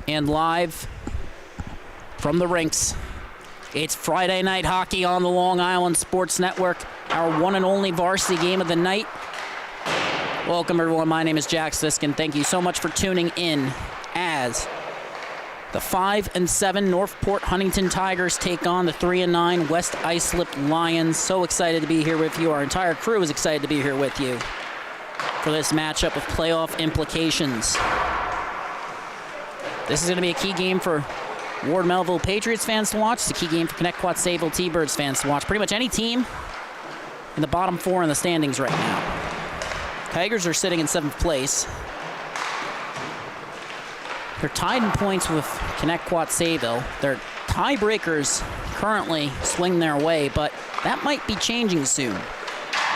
And live from the rinks, it's Friday Night Hockey on the Long Island Sports Network, our one and only varsity game of the night. Welcome, everyone. My name is Jack Siskin. Thank you so much for tuning in as the 5-7 Northport Huntington Tigers take on the 3-9 West Islip Lions. So excited to be here with you. Our entire crew is excited to be here with you for this matchup of playoff implications. This is going to be a key game for Ward Melville Patriots fans to watch. It's a key game for Connecticut Sayville T-Birds fans to watch. Pretty much any team in the bottom four in the standings right now. Tigers are sitting in 7th place. They're tied in points with Connecticut Sayville. Their tiebreakers currently swing their way, but that might be changing soon.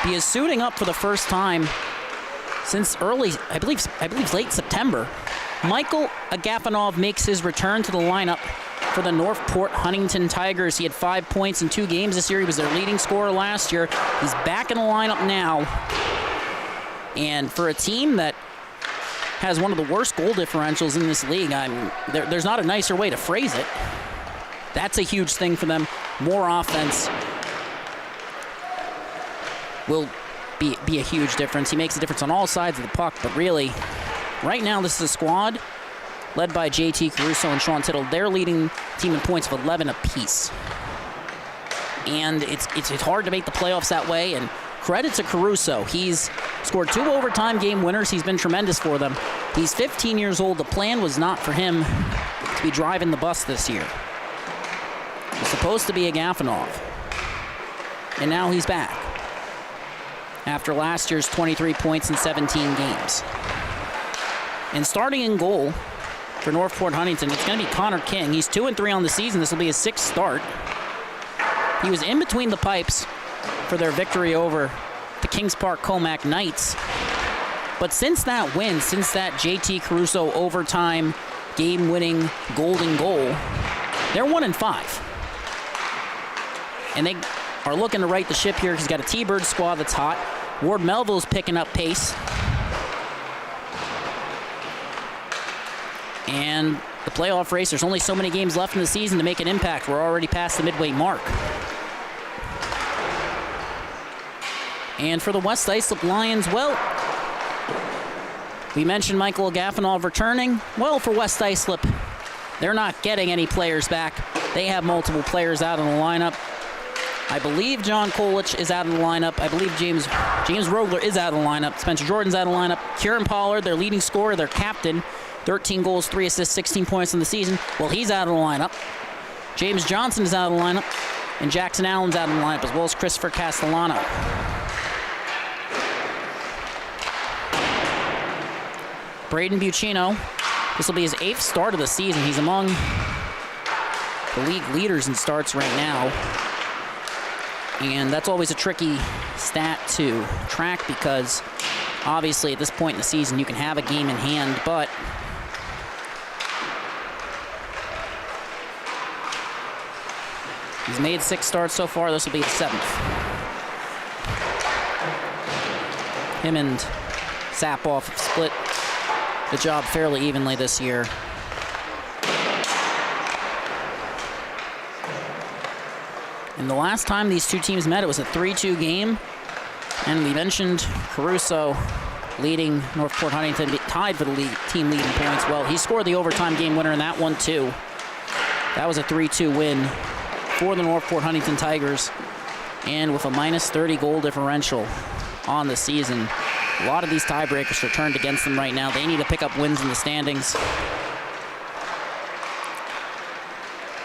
He is suiting up for the first time since early, I believe late September. Michael Agafonov makes his return to the lineup for the Northport Huntington Tigers. He had 5 points in 2 games this year. He was their leading scorer last year. He's back in the lineup now. And for a team that has one of the worst goal differentials in this league, there's not a nicer way to phrase it. That's a huge thing for them. More offense will be a huge difference. He makes a difference on all sides of the puck, but really, right now, this is a squad led by JT Caruso and Sean Tittle. They're leading team in points of 11 apiece. And it's hard to make the playoffs that way, and credit to Caruso. He's scored 2 overtime game winners. He's been tremendous for them. He's 15 years old. The plan was not for him to be driving the bus this year. It was supposed to be Agafonov. And now he's back after last year's 23 points in 17 games. And starting in goal for Northport Huntington, it's going to be Connor King. He's 2-3 on the season. This will be his 6th start. He was in between the pipes for their victory over the Kings Park Comac Knights. But since that win, since that JT Caruso overtime game-winning golden goal, they're 1-5. And they are looking to right the ship here. He's got a T-Bird squad that's hot. Ward Melville's picking up pace. And the playoff race, there's only so many games left in the season to make an impact. We're already past the midway mark. And for the West Islip Lions, well, we mentioned Michael Agafonov returning. Well, for West Islip, they're not getting any players back. They have multiple players out in the lineup. I believe John Kolich is out of the lineup. I believe James Rogler is out of the lineup. Spencer Jordan's out of the lineup. Kieran Pollard, their leading scorer, their captain, 13 goals, 3 assists, 16 points in the season. Well, he's out of the lineup. James Johnson is out of the lineup. And Jackson Allen's out of the lineup, as well as Christopher Castellano. Braden Buccino, this will be his 8th start of the season. He's among the league leaders in starts right now. And that's always a tricky stat to track because obviously at this point in the season you can have a game in hand, but he's made 6 starts so far. This will be his 7th. Him and Sapoff have split the job fairly evenly this year. And the last time these two teams met, it was a 3-2 game. And we mentioned Caruso leading Northport Huntington, tied for the team lead in points. Well, he scored the overtime game winner in that one, too. That was a 3-2 win for the Northport Huntington Tigers. And with a minus 30 goal differential on the season, a lot of these tiebreakers are turned against them right now. They need to pick up wins in the standings.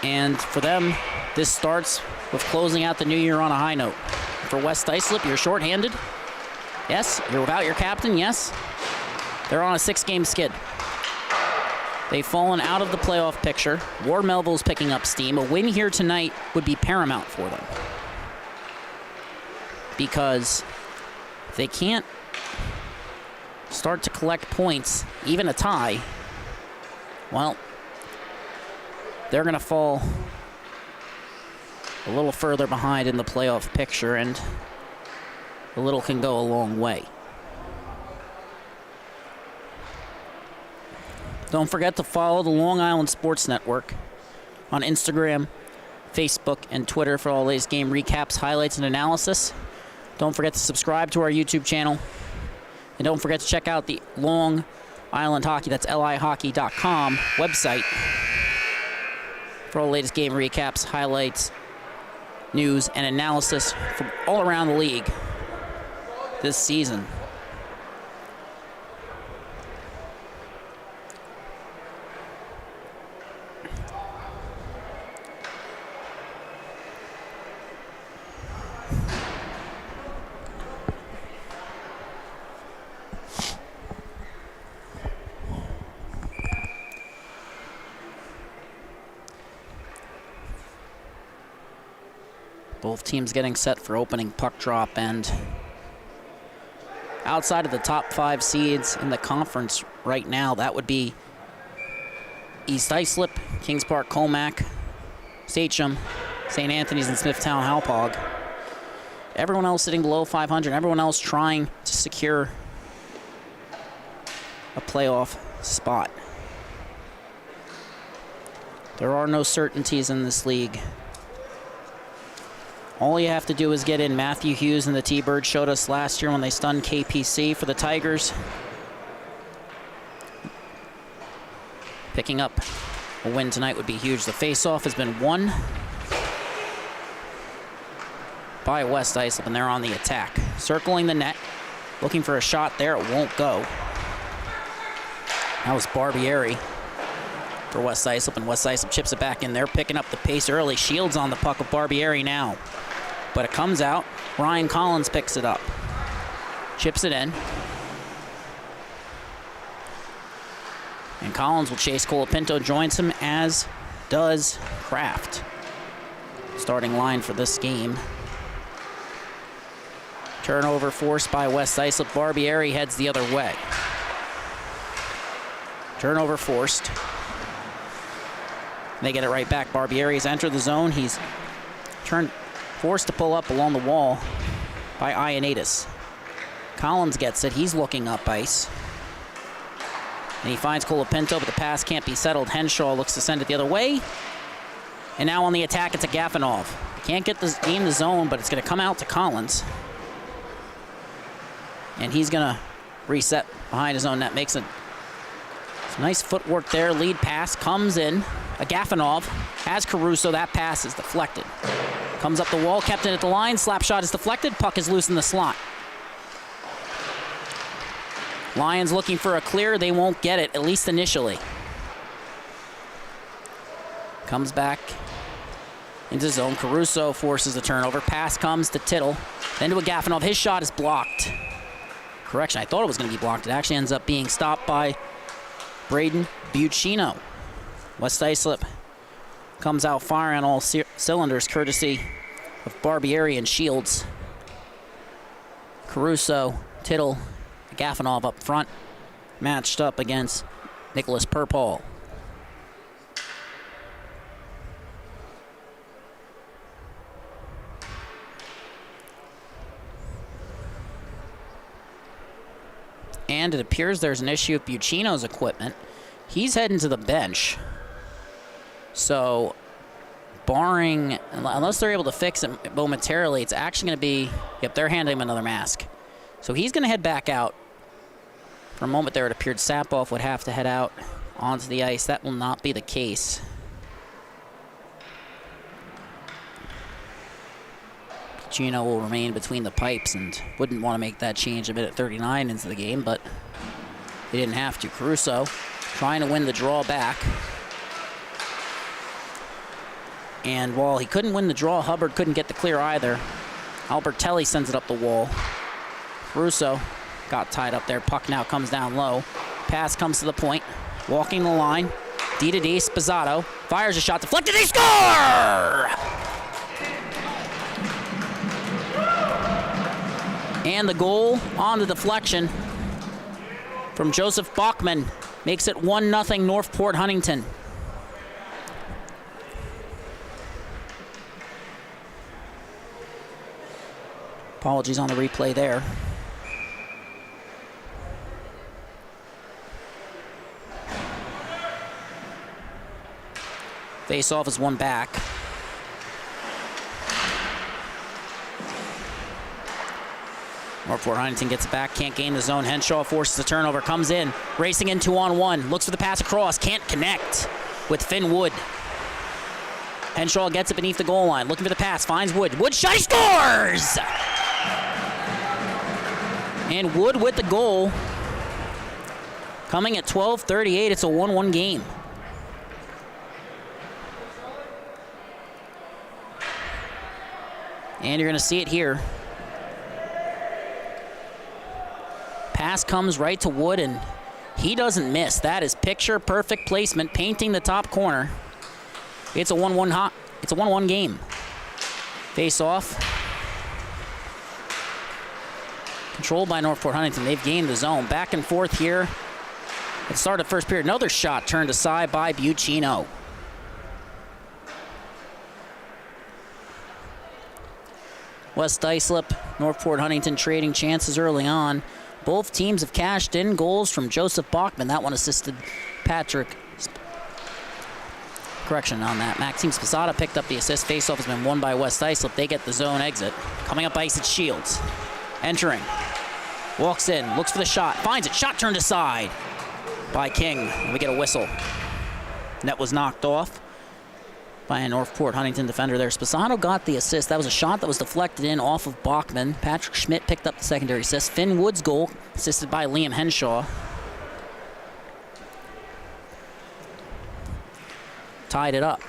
And for them, this starts with closing out the new year on a high note. For West Islip, you're shorthanded. Yes. You're without your captain. Yes. They're on a 6-game skid. They've fallen out of the playoff picture. Ward Melville's picking up steam. A win here tonight would be paramount for them. Because if they can't start to collect points, even a tie, well, they're going to fall a little further behind in the playoff picture, and a little can go a long way. Don't forget to follow the Long Island Sports Network on Instagram, Facebook, and Twitter for all the latest game recaps, highlights, and analysis. Don't forget to subscribe to our YouTube channel. And don't forget to check out the Long Island Hockey, that's lihockey.com website for all the latest game recaps, highlights, news, and analysis from all around the league this season. Both teams getting set for opening puck drop, and outside of the top 5 seeds in the conference right now, that would be East Islip, Kings Park, Comac, Sachem, St. Anthony's, and Smithtown Hauppauge. Everyone else sitting below 500, everyone else trying to secure a playoff spot. There are no certainties in this league. All you have to do is get in. Matthew Hughes and the T-Birds showed us last year when they stunned KPC for the Tigers. Picking up a win tonight would be huge. The face-off has been won by West Islip, and they're on the attack. Circling the net, looking for a shot there. It won't go. That was Barbieri for West Islip, and West Islip chips it back in. They're picking up the pace early. Shields on the puck of Barbieri now. But it comes out. Ryan Collins picks it up. Chips it in. And Collins will chase. Colapinto joins him, as does Kraft. Starting line for this game. Turnover forced by West Islip. Barbieri heads the other way. Turnover forced. They get it right back. Barbieri has entered the zone. He's forced to pull up along the wall by Ioannidis. Collins gets it. He's looking up ice. And he finds Colapinto, but the pass can't be settled. Henshaw looks to send it the other way. And now on the attack, it's a Gafanov. Can't get this game the zone, but it's going to come out to Collins. And he's going to reset behind his own net. Makes some nice footwork there. Lead pass comes in. A Gafanov has Caruso. That pass is deflected. Comes up the wall, kept in at the line. Slap shot is deflected. Puck is loose in the slot. Lions looking for a clear. They won't get it, at least initially. Comes back into zone. Caruso forces the turnover. Pass comes to Tittle. Then to a Gafanov. His shot is blocked. Correction, I thought it was going to be blocked. It actually ends up being stopped by Braden Buccino. West Islip comes out firing on all cylinders, courtesy of Barbieri and Shields. Caruso, Tittle, Gafanov up front, matched up against Nicholas Purpall. And it appears there's an issue with Buccino's equipment. He's heading to the bench. So, barring, unless they're able to fix it momentarily, it's actually going to be, yep, they're handing him another mask. So he's going to head back out. For a moment there, it appeared Sapoff would have to head out onto the ice. That will not be the case. Buccino will remain between the pipes and wouldn't want to make that change a minute 39 into the game, but he didn't have to. Caruso trying to win the draw back. And while he couldn't win the draw, Hubbard couldn't get the clear either. Albertelli sends it up the wall. Caruso got tied up there. Puck now comes down low. Pass comes to the point. Walking the line. D to D. Spazzato fires a shot. Deflected. They score! And the goal on the deflection from Joseph Bachman makes it 1-0 Northport Huntington. Apologies on the replay there. Face-off is one back. Northport Huntington gets it back, can't gain the zone. Henshaw forces the turnover, comes in, racing in 2-on-1, looks for the pass across, can't connect with Finn Wood. Henshaw gets it beneath the goal line, looking for the pass, finds Wood. Wood shot, he scores! And Wood with the goal. Coming at 12:38, it's a 1-1 game. And you're going to see it here. Pass comes right to Wood, and he doesn't miss. That is picture-perfect placement, painting the top corner. It's a 1-1 game. Face off. Controlled by Northport Huntington. They've gained the zone. Back and forth here. At the start of the first period, another shot turned aside by Buccino. West Islip, Northport Huntington trading chances early on. Both teams have cashed in goals from Joseph Bachman. That one assisted Patrick. Correction on that. Maxime Sposata picked up the assist. Faceoff has been won by West Islip. They get the zone exit. Coming up ice, it's Shields. Entering. Walks in. Looks for the shot. Finds it. Shot turned aside by King. And we get a whistle. Net was knocked off by a Northport Huntington defender there. Sposata got the assist. That was a shot that was deflected in off of Bachman. Patrick Schmidt picked up the secondary assist. Finn Wood's goal, assisted by Liam Henshaw. Tied it up.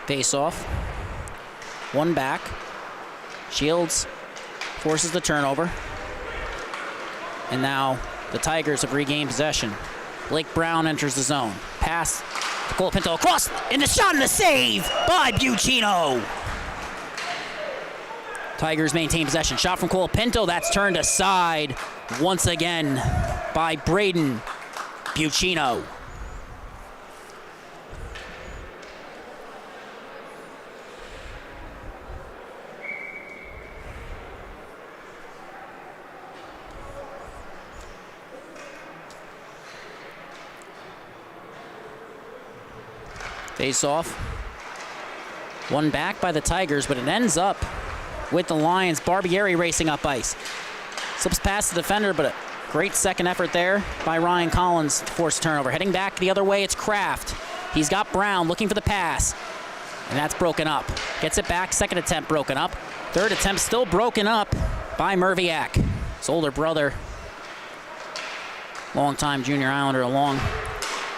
Face off. One back. Shields forces the turnover. And now the Tigers have regained possession. Blake Brown enters the zone. Pass to Colapinto across, and the shot and the save by Buccino. Tigers maintain possession. Shot from Colapinto, that's turned aside once again by Braden Buccino. Face off. One back by the Tigers, but it ends up with the Lions. Barbieri racing up ice. Slips past the defender, but a great second effort there by Ryan Collins to force a turnover. Heading back the other way, it's Kraft. He's got Brown looking for the pass, and that's broken up. Gets it back, second attempt broken up. Third attempt still broken up by Merviak. His older brother, longtime junior Islander, along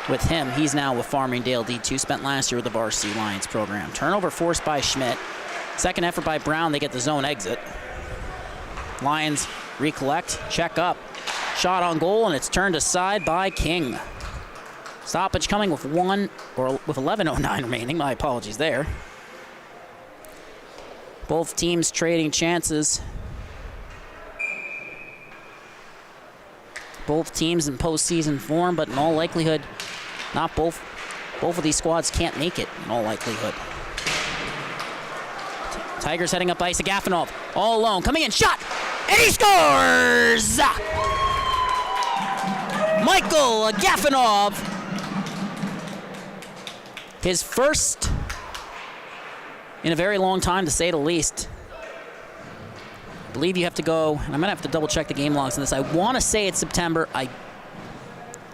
with him. He's now with Farmingdale D2, spent last year with the Varsity Lions program. Turnover forced by Schmidt. Second effort by Brown, they get the zone exit. Lions recollect, check up. Shot on goal, and it's turned aside by King. Stoppage coming with 11:09 remaining. My apologies there. Both teams trading chances. Both teams in postseason form, but in all likelihood, not both of these squads can't make it in all likelihood. Tigers heading up ice. Agafonov all alone, coming in, shot, and he scores! Michael Agafonov, his first in a very long time, to say the least. I believe you have to go, and I'm going to have to double check the game logs on this. I want to say it's September. I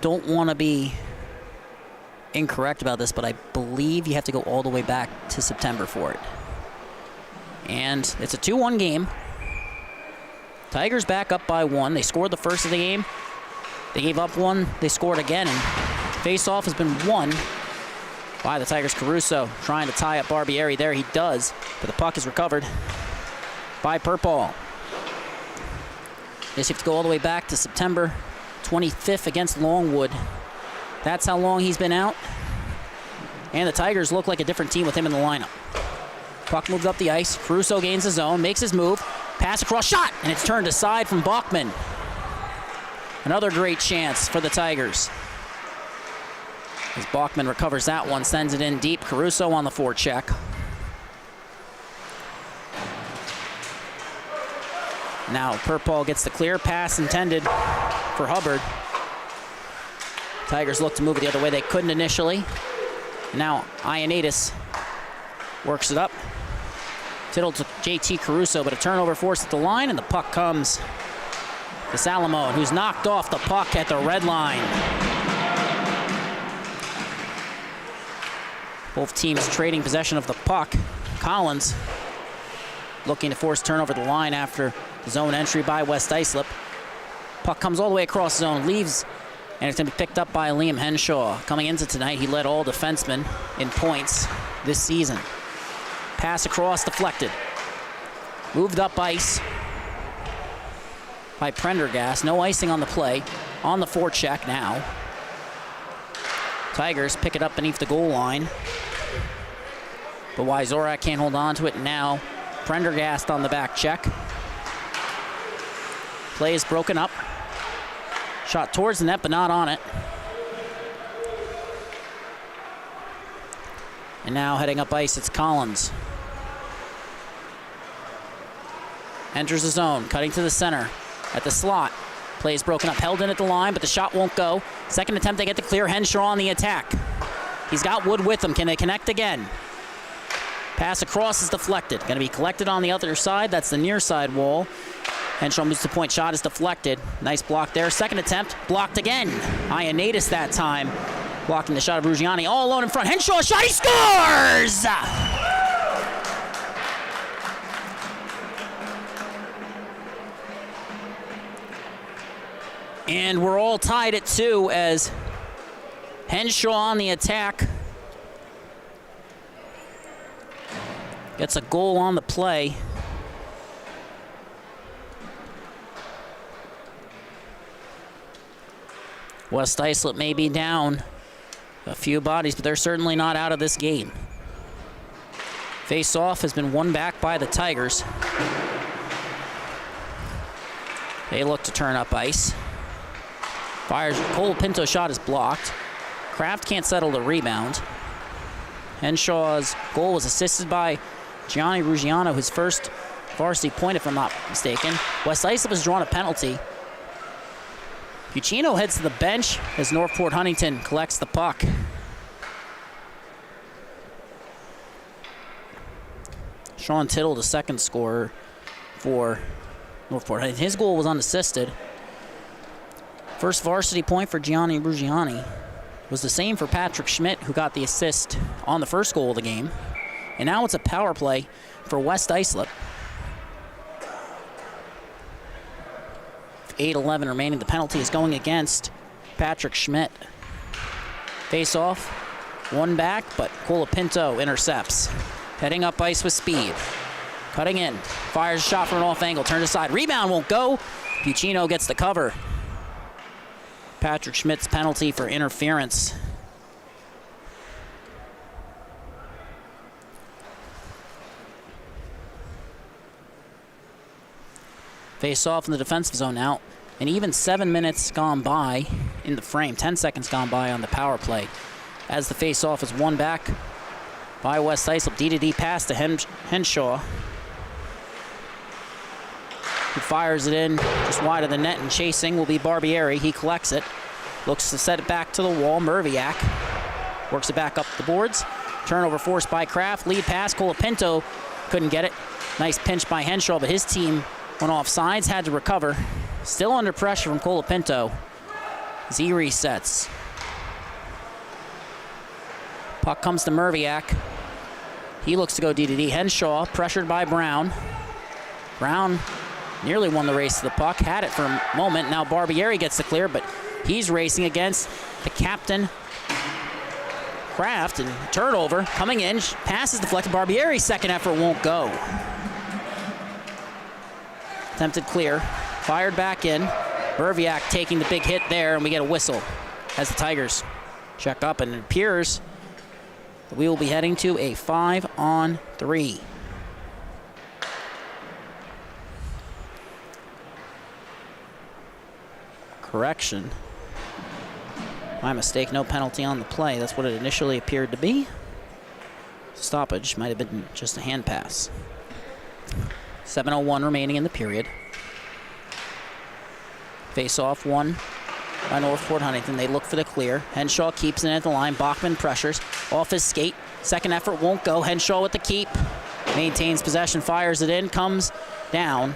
don't want to be incorrect about this, but I believe you have to go all the way back to September for it. And it's a 2-1 game. Tigers back up by 1. They scored the first of the game. They gave up 1. They scored again, and face-off has been won by the Tigers. Caruso trying to tie up Barbieri there. He does, but the puck is recovered by Purple. Yes, you have to go all the way back to September 25th against Longwood. That's how long he's been out. And the Tigers look like a different team with him in the lineup. Puck moved up the ice. Caruso gains his zone, makes his move. Pass across, shot, and it's turned aside from Bachman. Another great chance for the Tigers. As Bachman recovers that one, sends it in deep. Caruso on the forecheck. Now Purpall gets the clear pass intended for Hubbard. Tigers look to move it the other way. They couldn't initially. Now Ioannidis works it up. Tittle to JT Caruso, but a turnover forced at the line, and the puck comes to Salamone, who's knocked off the puck at the red line. Both teams trading possession of the puck. Collins looking to force turnover at the line after the zone entry by West Islip. Puck comes all the way across the zone, leaves, and it's going to be picked up by Liam Henshaw. Coming into tonight, he led all defensemen in points this season. Pass across, deflected. Moved up ice by Prendergast. No icing on the play. On the forecheck now. Tigers pick it up beneath the goal line. But Wyzorak can't hold on to it now. Prendergast on the back check. Play is broken up. Shot towards the net, but not on it. And now heading up ice, it's Collins. Enters the zone, cutting to the center at the slot. Play is broken up, held in at the line, but the shot won't go. Second attempt to get the clear. Henshaw on the attack. He's got Wood with him. Can they connect again? Pass across is deflected. Going to be collected on the other side. That's the near side wall. Henshaw moves to point. Shot is deflected. Nice block there. Second attempt, blocked again. Ioannidis that time, blocking the shot of Ruggiani. All alone in front. Henshaw shot. He scores! And we're all tied at 2 as Henshaw on the attack gets a goal on the play. West Islip may be down a few bodies, but they're certainly not out of this game. Face-off has been won back by the Tigers. They look to turn up ice. Fires. Cole Pinto's shot is blocked. Kraft can't settle the rebound. Henshaw's goal was assisted by Gianni Ruggiano, his first varsity point, if I'm not mistaken. West Islip has drawn a penalty. Puccino heads to the bench as Northport Huntington collects the puck. Sean Tittle, the second scorer for Northport. His goal was unassisted. First varsity point for Gianni Ruggiani was the same for Patrick Schmidt, who got the assist on the first goal of the game. And now it's a power play for West Islip. 8:11 remaining. The penalty is going against Patrick Schmidt. Face off, one back, but Colapinto intercepts. Heading up ice with speed. Cutting in, fires a shot from an off angle, turns aside. Rebound won't go. Puccino gets the cover. Patrick Schmidt's penalty for interference. Face off in the defensive zone now. And even 7 minutes gone by in the frame, 10 seconds gone by on the power play. As the face off is won back by West Islip. D-to-D pass to Henshaw, who fires it in just wide of the net, and chasing will be Barbieri. He collects it, looks to set it back to the wall. Merviak works it back up the boards. Turnover forced by Kraft. Lead pass, Colapinto couldn't get it. Nice pinch by Henshaw, but his team went off sides, had to recover. Still under pressure from Colapinto. Z resets. Puck comes to Merviak. He looks to go D-to-D. Henshaw pressured by Brown. Brown nearly won the race to the puck, had it for a moment. Now Barbieri gets the clear, but he's racing against the captain, Kraft, and turnover coming in. Pass is deflected. Barbieri's second effort won't go. Attempted clear, fired back in. Merviak taking the big hit there, and we get a whistle as the Tigers check up, and it appears that we will be heading to a 5-on-3. Correction. My mistake, no penalty on the play. That's what it initially appeared to be. Stoppage might have been just a hand pass. 7:01 remaining in the period. Face-off won by Northport Huntington. They look for the clear. Henshaw keeps it at the line. Bachman pressures. Off his skate. Second effort won't go. Henshaw with the keep. Maintains possession, fires it in, comes down.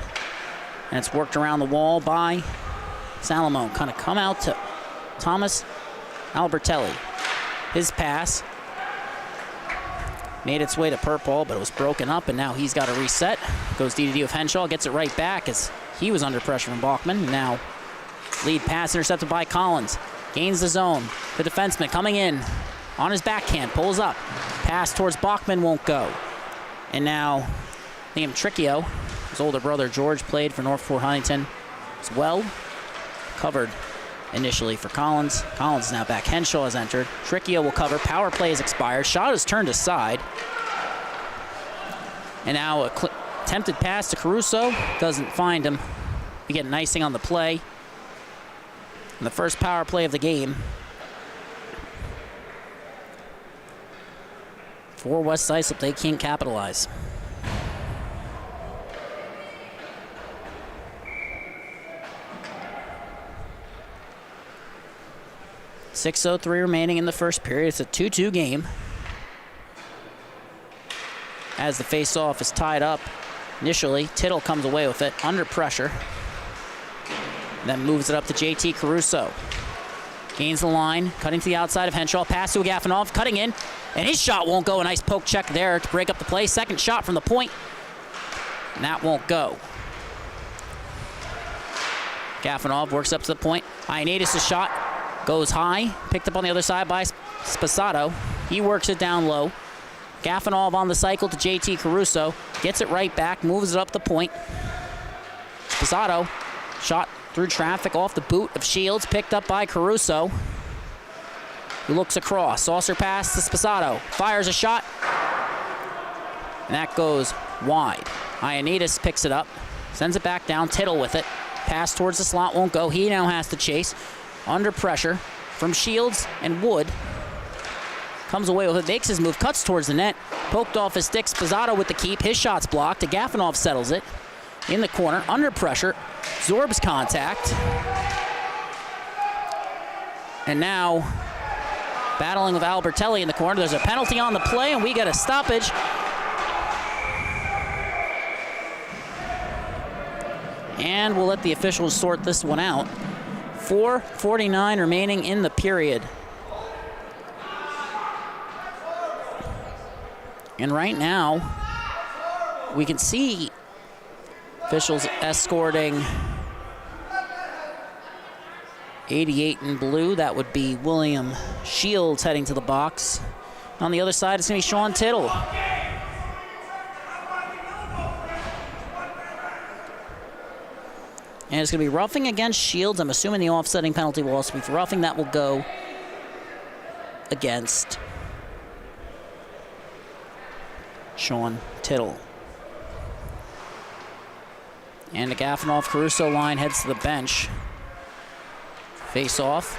And it's worked around the wall by Salomone. Kind of come out to Thomas Albertelli. His pass made its way to Purple, but it was broken up, and now he's got to reset. Goes D-to-D with Henshaw, gets it right back as he was under pressure from Bachman. Now lead pass intercepted by Collins. Gains the zone. The defenseman coming in on his backhand, pulls up. Pass towards Bachman won't go. And now Liam Tricchio, his older brother George, played for Northport Huntington as well. Covered initially for Collins. Collins is now back. Henshaw has entered. Tricchio will cover. Power play has expired. Shot is turned aside. And now a attempted pass to Caruso. Doesn't find him. We get an icing on the play. And the first power play of the game for West Islip. They can't capitalize. .603 remaining in the first period. It's a 2-2 game. As the face-off is tied up initially, Tittle comes away with it under pressure. Then moves it up to JT Caruso. Gains the line, cutting to the outside of Henshaw. Pass to Gafanov, cutting in, and his shot won't go. A nice poke check there to break up the play. Second shot from the point, and that won't go. Gafanov works up to the point. Ioannidis' shot goes high, picked up on the other side by Spasato. He works it down low. Gafanov on the cycle to JT Caruso. Gets it right back, moves it up the point. Spasato, shot through traffic off the boot of Shields, picked up by Caruso, who looks across. Saucer pass to Spasato. Fires a shot, and that goes wide. Ioannidis picks it up, sends it back down. Tittle with it. Pass towards the slot won't go. He now has to chase. Under pressure from Shields and Wood. Comes away with it, makes his move, cuts towards the net. Poked off his stick, Spasato with the keep. His shot's blocked. Gafanov settles it in the corner, under pressure. Zorb's contact. And now battling with Albertelli in the corner. There's a penalty on the play, and we get a stoppage. And we'll let the officials sort this one out. 4:49 remaining in the period. And right now, we can see officials escorting 88 in blue. That would be William Shields heading to the box. On the other side, it's going to be Sean Tittle. And it's going to be roughing against Shields. I'm assuming the offsetting penalty will also be for roughing. That will go against Sean Tittle. And the Gafanov-Caruso line heads to the bench. Face off.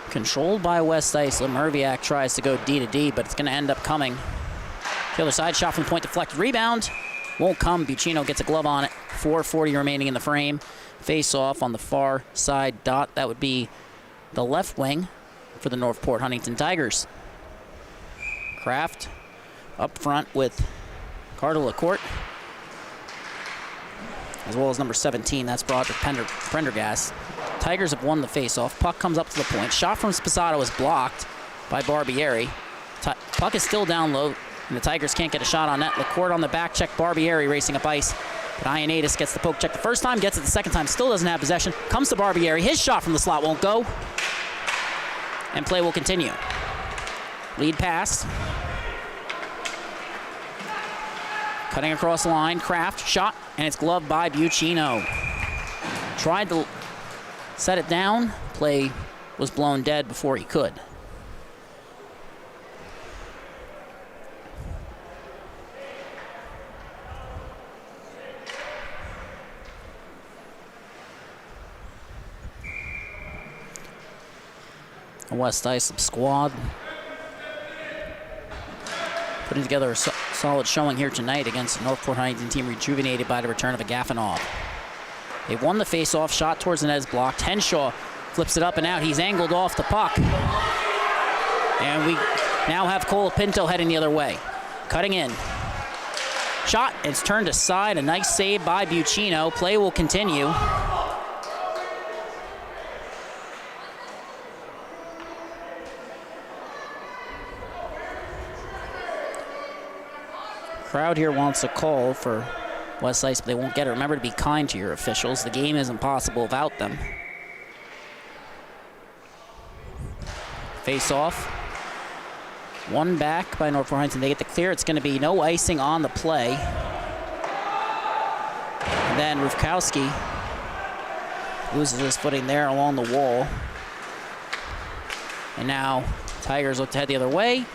Controlled by West Islip. Merviak tries to go D-to-D, but it's going to end up coming. The other side, shot from the point, deflected. Rebound won't come. Buccino gets a glove on it. 4:40 remaining in the frame. Face off on the far side dot. That would be the left wing for the Northport Huntington Tigers. Kraft up front with Carter LaCourte, as well as number 17. That's Broderick Prendergast. Tigers have won the face-off. Puck comes up to the point. Shot from Spasato is blocked by Barbieri. Puck is still down low, and the Tigers can't get a shot on net. LaCourte on the back check. Barbieri racing up ice. But Ioannidis gets the poke check the first time, gets it the second time, still doesn't have possession. Comes to Barbieri. His shot from the slot won't go. And play will continue. Lead pass. Cutting across the line. Kraft, shot, and it's gloved by Buccino. Tried to set it down. Play was blown dead before he could. A West Islip squad putting together a solid showing here tonight against the Northport Huntington team rejuvenated by the return of a Gafanov. They won the face-off, shot towards the net is blocked. Henshaw flips it up and out. He's angled off the puck. And we now have Colapinto heading the other way. Cutting in. Shot, it's turned aside. A nice save by Buccino. Play will continue. Crowd here wants a call for West Ice, but they won't get it. Remember to be kind to your officials. The game isn't possible without them. Face off. One back by Northport Huntington. They get the clear. It's going to be no icing on the play. And then Rufkowski loses his footing there along the wall. And now Tigers look to head the other way.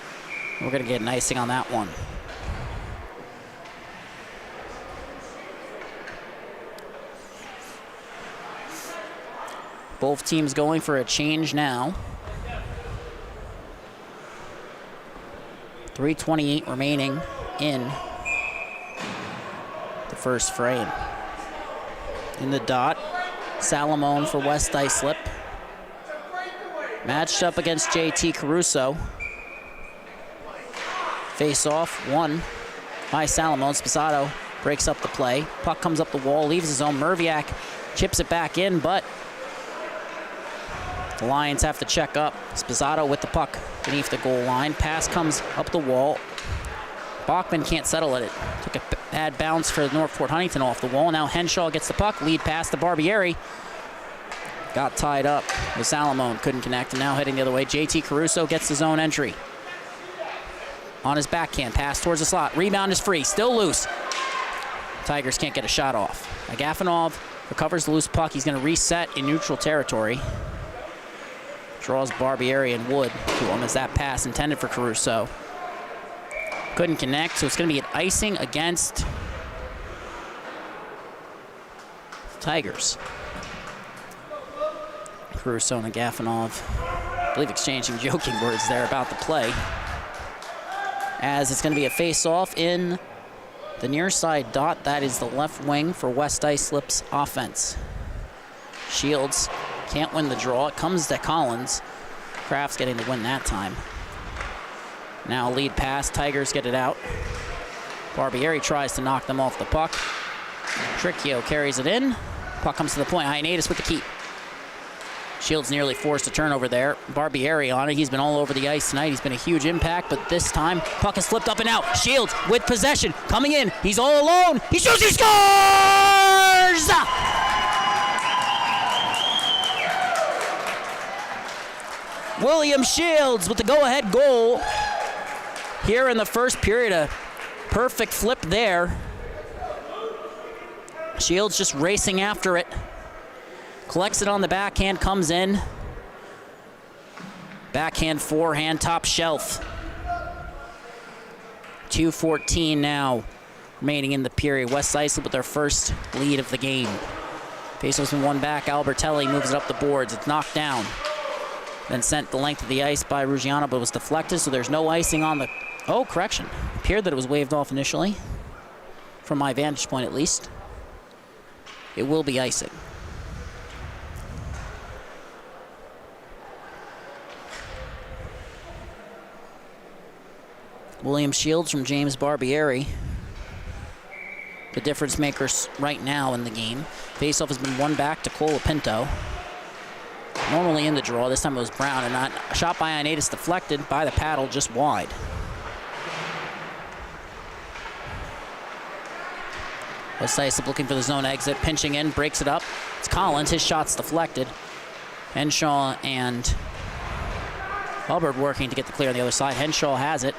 We're going to get an icing on that one. Both teams going for a change now. 3:28 remaining in the first frame. In the dot, Salamone for West Islip. Matched up against JT Caruso. Face off, won by Salamone. Sposato breaks up the play. Puck comes up the wall, leaves his own. Merviak chips it back in, but the Lions have to check up. Sposato with the puck beneath the goal line. Pass comes up the wall. Bachman can't settle it. Took a bad bounce for Northport Huntington off the wall. Now Henshaw gets the puck. Lead pass to Barbieri. Got tied up with Salamone. Couldn't connect, and now heading the other way. JT Caruso gets his own entry. On his backhand, pass towards the slot. Rebound is free, still loose. Tigers can't get a shot off. Agafanov recovers the loose puck. He's going to reset in neutral territory. Draws Barbieri and Wood to him as that pass intended for Caruso. Couldn't connect, so it's going to be an icing against Tigers. Caruso and Agafanov, I believe, exchanging joking words there about the play. As it's going to be a face-off in the near side dot. That is the left wing for West Islip's offense. Shields can't win the draw. It comes to Collins. Kraft's getting the win that time. Now lead pass. Tigers get it out. Barbieri tries to knock them off the puck. Tricchio carries it in. Puck comes to the point. Ioannidis with the keep. Shields nearly forced a turnover there. Barbieri on it. He's been all over the ice tonight. He's been a huge impact, but this time puck is flipped up and out. Shields with possession. Coming in. He's all alone. He shoots. He scores! William Shields with the go-ahead goal here in the first period. A perfect flip there. Shields just racing after it. Collects it on the backhand, comes in. Backhand, forehand, top shelf. 2:14 now remaining in the period. West Islip with their first lead of the game. Faceoff's been won back. Albertelli moves it up the boards. It's knocked down. Then sent the length of the ice by Ruggiano, but was deflected, so there's no icing on the... Oh, correction. Appeared that it was waved off initially. From my vantage point, at least. It will be icing. William Shields from James Barbieri. The difference makers right now in the game. Faceoff has been won back to Colapinto. Normally in the draw, this time it was Brown, and not a shot by Ioannidis deflected by the paddle just wide. West Islip looking for the zone exit, pinching in, breaks it up. It's Collins, his shot's deflected. Henshaw and Hubbard working to get the clear on the other side. Henshaw has it,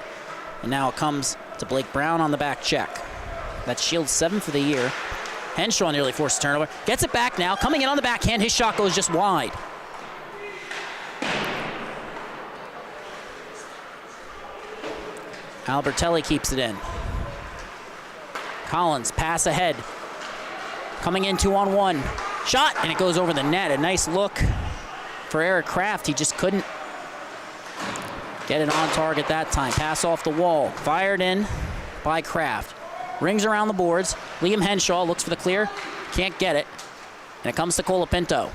and now it comes to Blake Brown on the back check. That's Shields 7 for the year. Henshaw nearly forced a turnover. Gets it back now, coming in on the backhand. His shot goes just wide. Albertelli keeps it in. Collins, pass ahead. Coming in 2-on-1. Shot, and it goes over the net. A nice look for Eric Kraft. He just couldn't get it on target that time. Pass off the wall. Fired in by Kraft. Rings around the boards. Liam Henshaw looks for the clear. Can't get it. And it comes to Colapinto.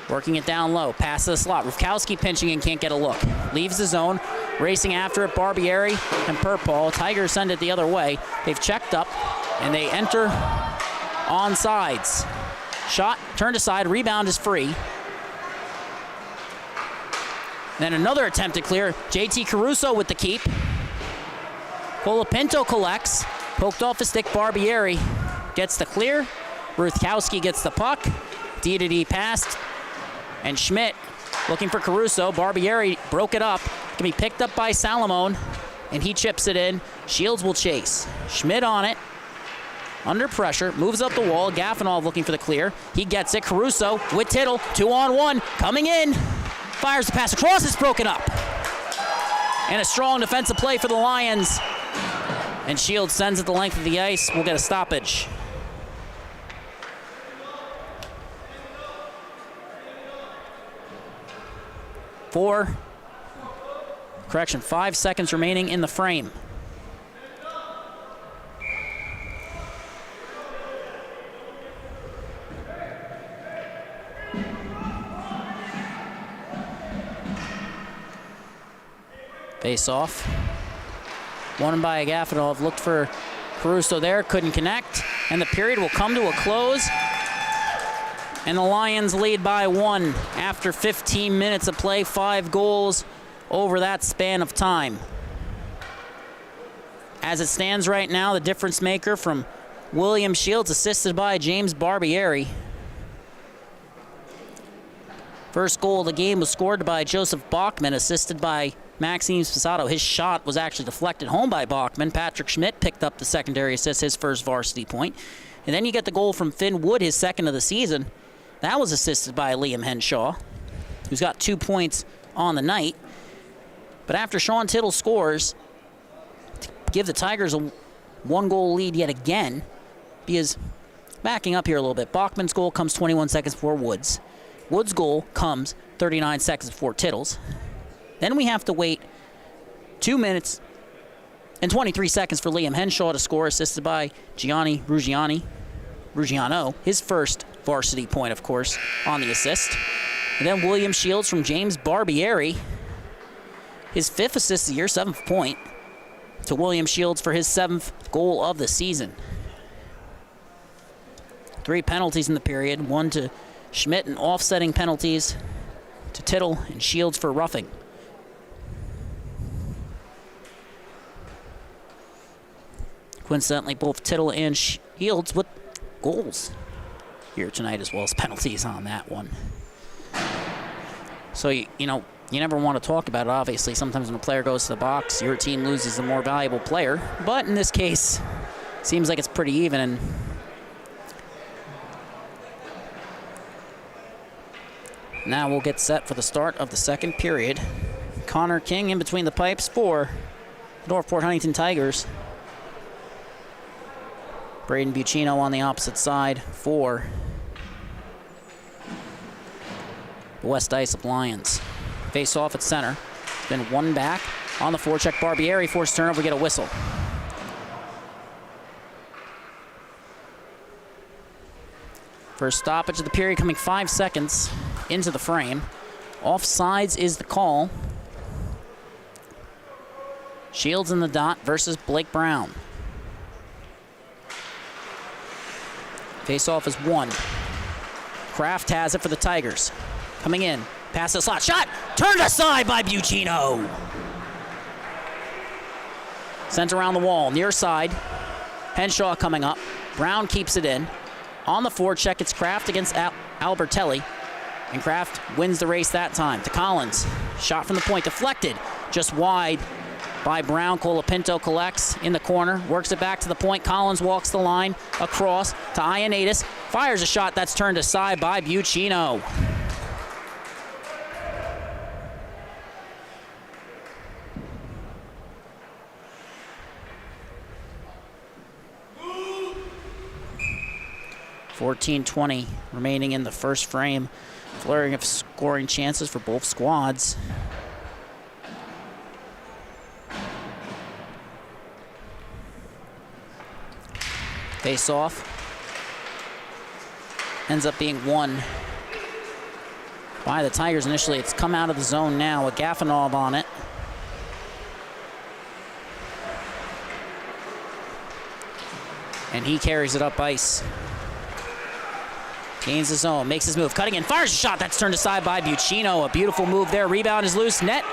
Working it down low. Pass to the slot. Rufkowski pinching and can't get a look. Leaves the zone. Racing after it, Barbieri and Purpall. Tigers send it the other way. They've checked up, and they enter on sides. Shot turned aside. Rebound is free. Then another attempt to clear. JT Caruso with the keep. Colapinto collects. Poked off a stick. Barbieri gets the clear. Ruthkowski gets the puck. D-to-D passed. And Schmidt looking for Caruso. Barbieri broke it up. Can be picked up by Salamone. And he chips it in. Shields will chase. Schmidt on it. Under pressure. Moves up the wall. Gafanov looking for the clear. He gets it. Caruso with Tittle. 2-on-1. Coming in. Fires the pass across. It's broken up. And a strong defensive play for the Lions. And Shields sends it the length of the ice. We'll get a stoppage. Five seconds remaining in the frame. Face off. Won by Agafonov. Looked for Caruso there. Couldn't connect. And the period will come to a close. And the Lions lead by 1 after 15 minutes of play. 5 goals over that span of time. As it stands right now, the difference maker from William Shields, assisted by James Barbieri. First goal of the game was scored by Joseph Bachman, assisted by Maxime Sposato. His shot was actually deflected home by Bachman. Patrick Schmidt picked up the secondary assist, his first varsity point. And then you get the goal from Finn Wood, his second of the season. That was assisted by Liam Henshaw, who's got 2 points on the night. But after Sean Tittle scores, to give the Tigers a 1-goal lead yet again, because backing up here a little bit, Bachman's goal comes 21 seconds before Wood's. Wood's goal comes 39 seconds before Tittle's. Then we have to wait 2 minutes and 23 seconds for Liam Henshaw to score, assisted by Gianni Ruggiano, his first varsity point, of course, on the assist. And then William Shields from James Barbieri, his 5th assist of the year, 7th point, to William Shields for his 7th goal of the season. 3 penalties in the period, 1 to Schmidt and offsetting penalties to Tittle and Shields for roughing. Coincidentally, both Tittle and Shields with goals here tonight, as well as penalties on that one. So, you never want to talk about it, obviously. Sometimes when a player goes to the box, your team loses the more valuable player. But in this case, seems like it's pretty even. And now we'll get set for the start of the second period. Connor King in between the pipes for the Northport Huntington Tigers. Braden Buccino on the opposite side for the West Islip Lions. Face off at center. Then 1 back on the forecheck. Barbieri forced turnover, get a whistle. First stoppage of the period coming 5 seconds into the frame. Offsides is the call. Shields in the dot versus Blake Brown. Face-off is 1. Kraft has it for the Tigers. Coming in. Pass the slot. Shot! Turned aside by Buccino. Sent around the wall. Near side. Henshaw coming up. Brown keeps it in. On the forecheck, it's Kraft against Albertelli. And Kraft wins the race that time. To Collins. Shot from the point. Deflected. Just wide by Brown. Colapinto collects in the corner. Works it back to the point. Collins walks the line. Across to Ioannidis. Fires a shot that's turned aside by Buccino. .20 remaining in the first frame. Flurry of scoring chances for both squads. Face off. Ends up being won by the Tigers initially. It's come out of the zone now with Gafanov on it. And he carries it up ice. Gains the zone, makes his move, cutting in, fires a shot. That's turned aside by Buccino. A beautiful move there. Rebound is loose. Net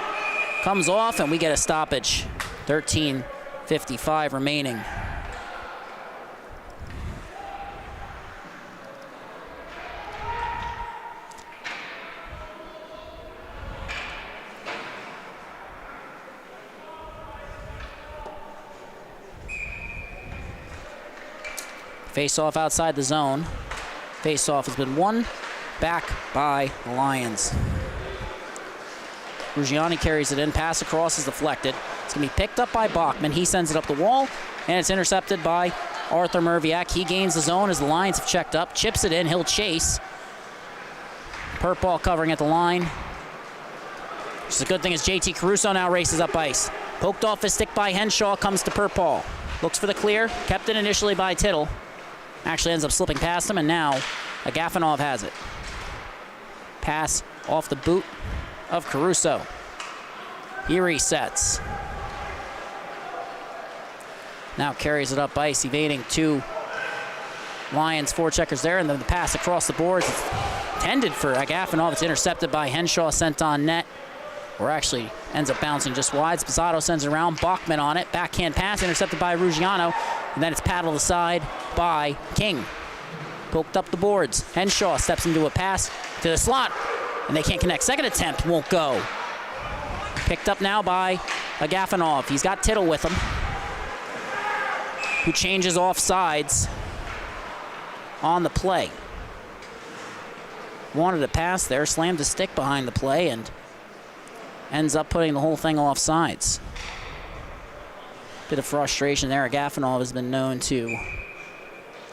comes off, and we get a stoppage. 13:55 remaining. Face-off outside the zone. Face-off has been won back by the Lions. Ruggiani carries it in. Pass across is deflected. It's going to be picked up by Bachman. He sends it up the wall, and it's intercepted by Arthur Merviak. He gains the zone as the Lions have checked up. Chips it in. He'll chase. Purtball covering at the line. Which is a good thing as JT Caruso now races up ice. Poked off his stick by Henshaw. Comes to Purtball. Looks for the clear. Kept it initially by Tittle. Actually ends up slipping past him, and now Agafonov has it. Pass off the boot of Caruso. He resets. Now carries it up ice, evading two Lions forecheckers there, and then the pass across the boards. It's intended for Agafonov. It's intercepted by Henshaw, sent on net. Or actually ends up bouncing just wide. Sposato sends it around. Bachman on it. Backhand pass intercepted by Ruggiano. And then it's paddled aside by King. Poked up the boards. Henshaw steps into a pass to the slot. And they can't connect. Second attempt won't go. Picked up now by Agafonov. He's got Tittle with him, who changes off sides on the play. Wanted a pass there. Slammed a stick behind the play and ends up putting the whole thing off sides. Bit of frustration there. Agafonov has been known to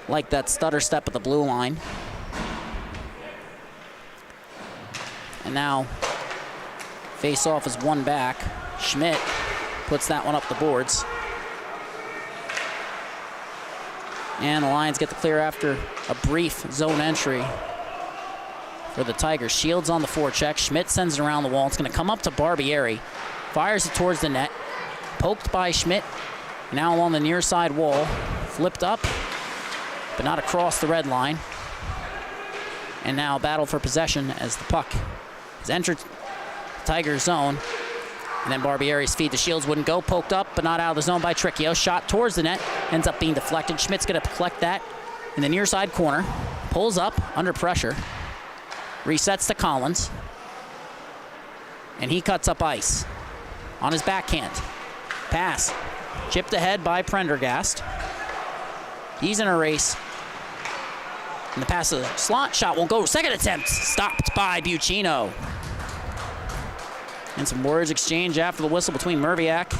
like that stutter step at the blue line. And now face-off is one back. Schmidt puts that one up the boards. And the Lions get the clear after a brief zone entry for the Tigers. Shields on the forecheck. Schmidt sends it around the wall. It's going to come up to Barbieri. Fires it towards the net. Poked by Schmidt. Now along the near side wall. Flipped up, but not across the red line. And now battle for possession as the puck has entered Tiger zone. And then Barbieri's feed to Shields wouldn't go. Poked up, but not out of the zone by Tricchio. Shot towards the net. Ends up being deflected. Schmidt's going to collect that in the near side corner. Pulls up under pressure. Resets to Collins. And he cuts up ice on his backhand. Pass. Chipped ahead by Prendergast. He's in a race. And the pass to the slot. Shot won't go. Second attempt. Stopped by Buccino. And some words exchanged after the whistle between Merviak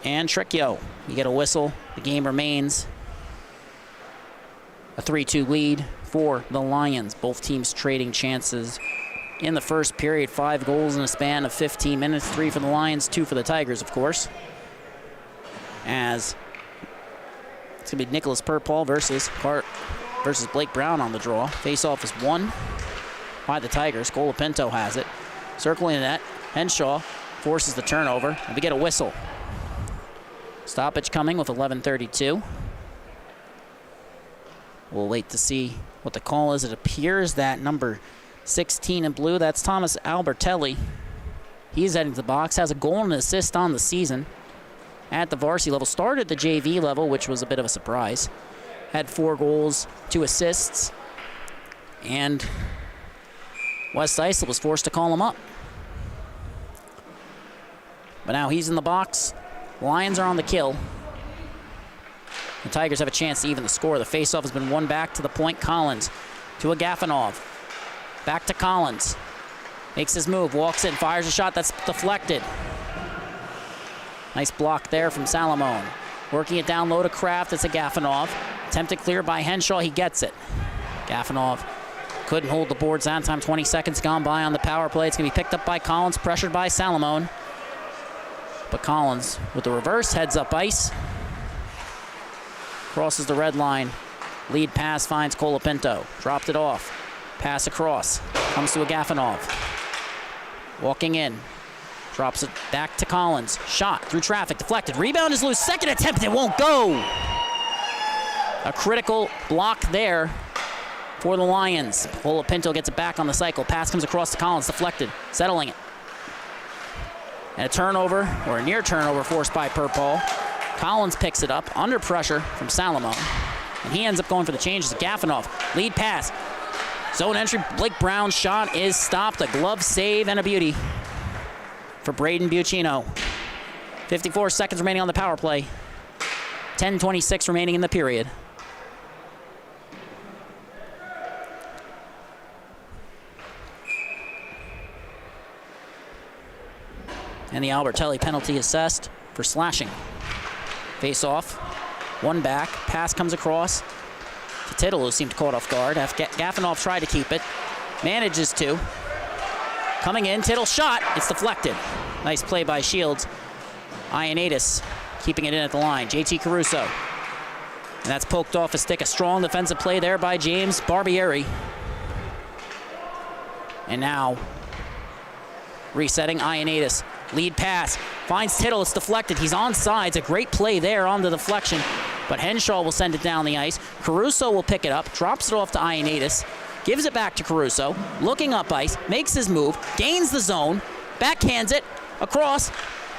and Tricchio. You get a whistle. The game remains a 3-2 lead for the Lions. Both teams trading chances in the first period. 5 goals in a span of 15 minutes. 3 for the Lions, 2 for the Tigers, of course. As it's going to be Nicholas Purtball versus Blake Brown on the draw. Face-off is won by the Tigers. Colapinto has it. Circling the net. Henshaw forces the turnover. And we get a whistle. Stoppage coming with 11:32. We'll wait to see what the call is. It appears that number 16 in blue, that's Thomas Albertelli. He's heading to the box, has a goal and an assist on the season at the varsity level. Started at the JV level, which was a bit of a surprise. Had 4 goals, 2 assists, and West Islip was forced to call him up. But now he's in the box. Lions are on the kill. The Tigers have a chance to even the score. The faceoff has been won back to the point. Collins to Agafonov. Back to Collins. Makes his move, walks in, fires a shot that's deflected. Nice block there from Salamone. Working it down low to Kraft. It's Agafonov. Attempted clear by Henshaw. He gets it. Agafonov couldn't hold the boards on time. 20 seconds gone by on the power play. It's going to be picked up by Collins, pressured by Salamone. But Collins, with the reverse, heads up ice. Crosses the red line. Lead pass finds Colapinto. Dropped it off. Pass across. Comes to Agafonov. Walking in. Drops it back to Collins. Shot through traffic. Deflected. Rebound is loose. Second attempt. It won't go. A critical block there for the Lions. Colapinto gets it back on the cycle. Pass comes across to Collins. Deflected. Settling it. And a turnover, or a near turnover, forced by Purpall. Collins picks it up under pressure from Salomon. And he ends up going for the change to Agafonov. Lead pass. Zone entry. Blake Brown's shot is stopped. A glove save and a beauty for Braden Buccino. 54 seconds remaining on the power play. 10:26 remaining in the period. And the Albertelli penalty assessed for slashing. Face off, one back, pass comes across to Tittle, who seemed caught off guard. Agafonov tried to keep it, manages to. Coming in, Tittle shot, it's deflected. Nice play by Shields. Ioannidis keeping it in at the line. JT Caruso. And that's poked off a stick. A strong defensive play there by James Barbieri. And now, resetting Ioannidis. Lead pass, finds Tittle, it's deflected. He's onside, it's a great play there on the deflection, but Henshaw will send it down the ice. Caruso will pick it up, drops it off to Ioannidis, gives it back to Caruso, looking up ice, makes his move, gains the zone, backhands it, across,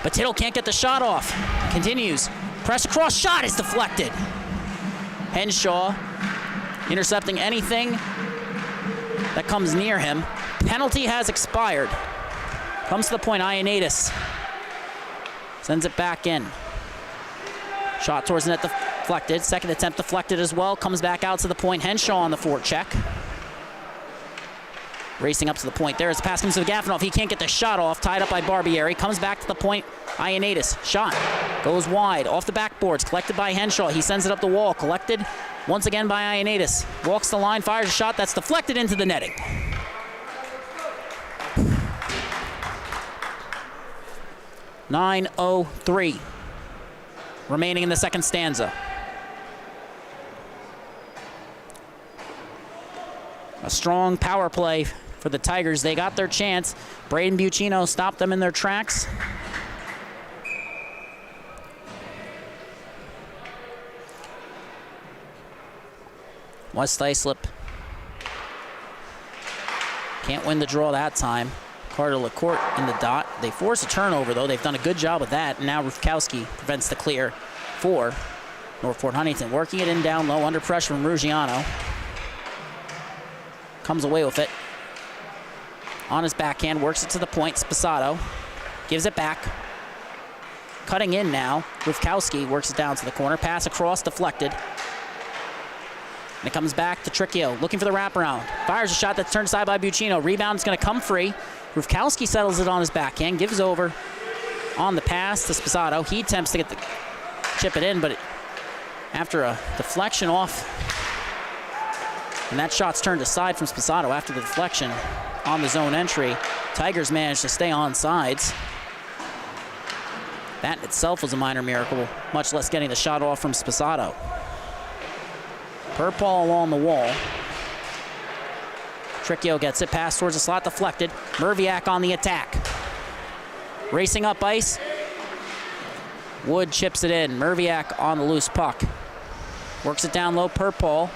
but Tittle can't get the shot off. Continues, press across, shot is deflected. Henshaw intercepting anything that comes near him. Penalty has expired. Comes to the point, Ioannidis sends it back in. Shot towards the net deflected. Second attempt deflected as well. Comes back out to the point. Henshaw on the forecheck. Racing up to the point. There is the pass comes to Agafonov. He can't get the shot off. Tied up by Barbieri. Comes back to the point. Ioannidis. Shot. Goes wide. Off the backboards. Collected by Henshaw. He sends it up the wall. Collected once again by Ioannidis. Walks the line. Fires a shot. That's deflected into the netting. .903 remaining in the second stanza. A strong power play for the Tigers. They got their chance. Braden Buccino stopped them in their tracks. West Islip can't win the draw that time. Carter LaCourte in the dot. They force a turnover, though. They've done a good job of that. And now Rufkowski prevents the clear for Northport Huntington. Working it in down low, under pressure from Ruggiano. Comes away with it. On his backhand, works it to the point. Sposato gives it back. Cutting in now. Rufkowski works it down to the corner. Pass across, deflected. And it comes back to Tricchio, looking for the wraparound. Fires a shot that's turned aside by Buccino. Rebound's going to come free. Rufkowski settles it on his backhand, gives over on the pass to Sposato. He attempts to chip it in, but after a deflection off, and that shot's turned aside from Sposato after the deflection on the zone entry, Tigers managed to stay on sides. That in itself was a minor miracle, much less getting the shot off from Sposato. Purpall along the wall. Tricchio gets it, pass towards the slot, deflected. Merviak on the attack. Racing up ice. Wood chips it in. Merviak on the loose puck. Works it down low, Purpall.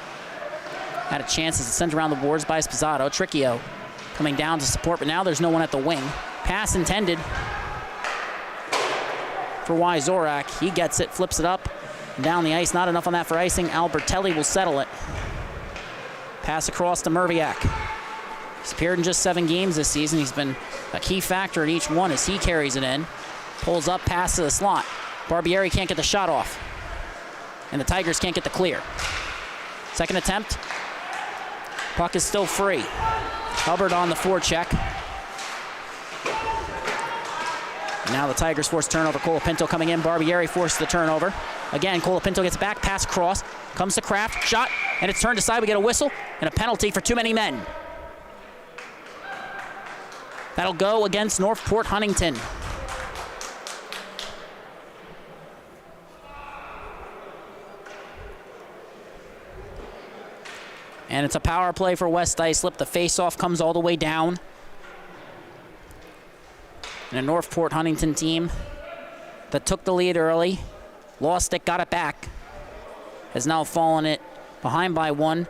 Had a chance as it's sent around the boards by Sposato. Tricchio coming down to support, but now there's no one at the wing. Pass intended for Wyzorak. He gets it, flips it up, down the ice. Not enough on that for icing. Albertelli will settle it. Pass across to Merviak. He's appeared in just 7 games this season. He's been a key factor in each one as he carries it in. Pulls up, pass to the slot. Barbieri can't get the shot off. And the Tigers can't get the clear. Second attempt. Puck is still free. Hubbard on the forecheck. Now the Tigers force turnover. Colapinto coming in. Barbieri forces the turnover. Again, Colapinto gets back, pass across. Comes to Kraft, shot, and it's turned aside. We get a whistle and a penalty for too many men. That'll go against Northport Huntington. And it's a power play for West Islip. The face-off comes all the way down. And a Northport Huntington team that took the lead early, lost it, got it back, has now fallen it behind by 1.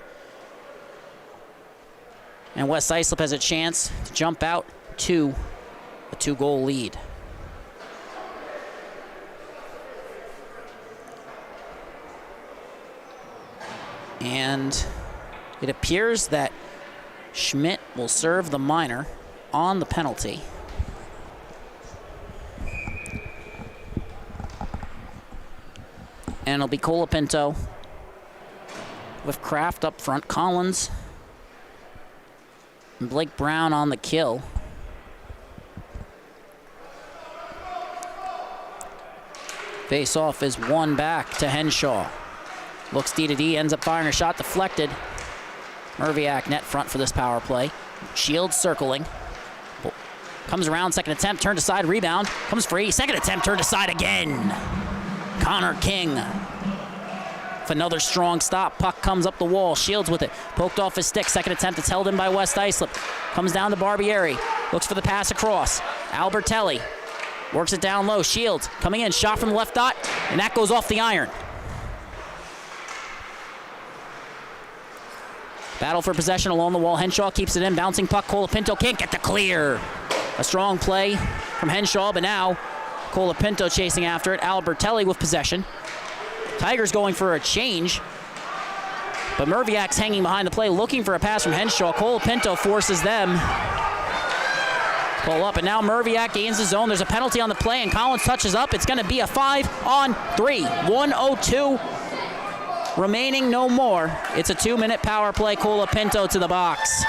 And West Islip has a chance to jump out to a 2-goal lead. And it appears that Schmidt will serve the minor on the penalty. And it'll be Colapinto with Kraft up front, Collins and Blake Brown on the kill. Face-off is won back to Henshaw. Looks D-to-D, ends up firing a shot deflected. Merviak net front for this power play. Shields circling. Comes around, second attempt, turned aside, rebound. Comes free, second attempt, turned aside again. Connor King with another strong stop. Puck comes up the wall, Shields with it. Poked off his stick, second attempt, it's held in by West Islip. Comes down to Barbieri, looks for the pass across. Albertelli works it down low, Shields coming in, shot from the left dot, and that goes off the iron. Battle for possession along the wall. Henshaw keeps it in. Bouncing puck. Colapinto can't get the clear. A strong play from Henshaw, but now Colapinto chasing after it. Albertelli with possession. Tigers going for a change, but Merviak's hanging behind the play looking for a pass from Henshaw. Colapinto forces them. Pull up, and now Merviak gains the zone. There's a penalty on the play, and Collins touches up. It's going to be a 5-on-3. 1:02 remaining, no more. It's a 2-minute power play. Colapinto to the box.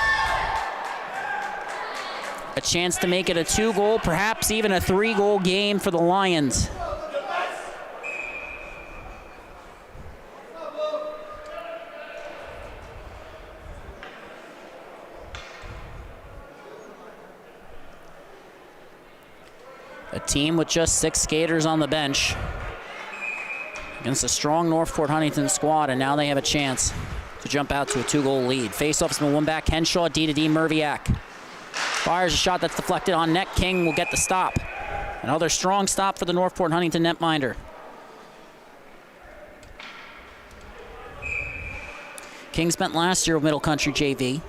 A chance to make it a 2-goal, perhaps even a 3-goal game for the Lions. A team with just 6 skaters on the bench against a strong Northport Huntington squad, and now they have a chance to jump out to a 2-goal lead. Face-off's been won back. Henshaw, D-to-D, Merviak. Fires a shot that's deflected on net. King will get the stop. Another strong stop for the Northport Huntington netminder. King spent last year with Middle Country JV,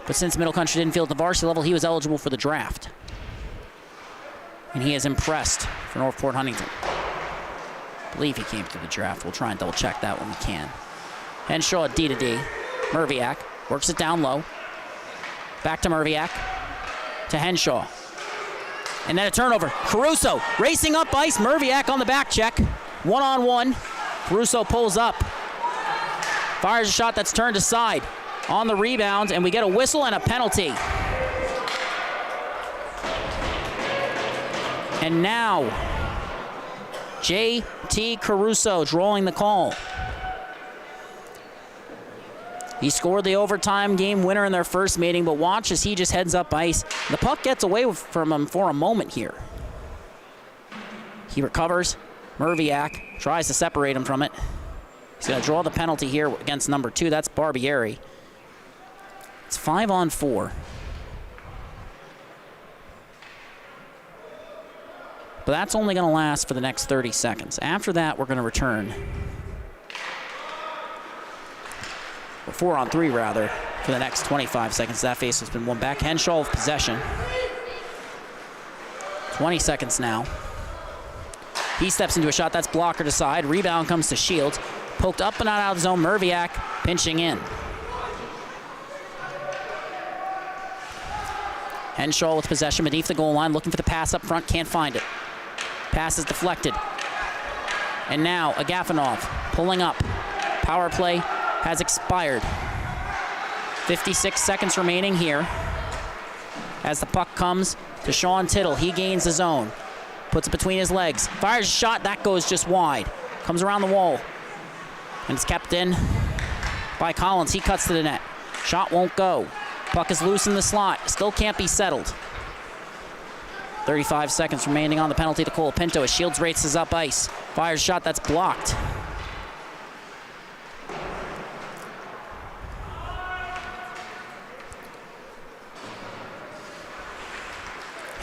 but since Middle Country didn't field at the varsity level, he was eligible for the draft. And he has impressed for Northport Huntington. I believe he came through the draft. We'll try and double check that when we can. Henshaw, D-to-D. Merviak works it down low. Back to Merviak. To Henshaw. And then a turnover. Caruso racing up ice. Merviak on the back check. 1-on-1. Caruso pulls up. Fires a shot that's turned aside. On the rebound, and we get a whistle and a penalty. And now, J.T. Caruso drawing the call. He scored the overtime game winner in their first meeting, but watch as he just heads up ice. The puck gets away from him for a moment here. He recovers. Merviak tries to separate him from it. He's going to draw the penalty here against number 2. That's Barbieri. It's 5-on-4. But that's only going to last for the next 30 seconds. After that, we're going to return. Or 4-on-3, rather, for the next 25 seconds. That face has been won back. Henshaw with possession. 20 seconds now. He steps into a shot. That's blockered aside. Rebound comes to Shields. Poked up and out of the zone. Merviak pinching in. Henshaw with possession beneath the goal line. Looking for the pass up front. Can't find it. Pass is deflected. And now Agafonov pulling up. Power play has expired. 56 seconds remaining here. As the puck comes to Sean Tittle, he gains the zone. Puts it between his legs. Fires a shot, that goes just wide. Comes around the wall. And it's kept in by Collins. He cuts to the net. Shot won't go. Puck is loose in the slot. Still can't be settled. 35 seconds remaining on the penalty to Colapinto as Shields races up ice. Fires a shot that's blocked.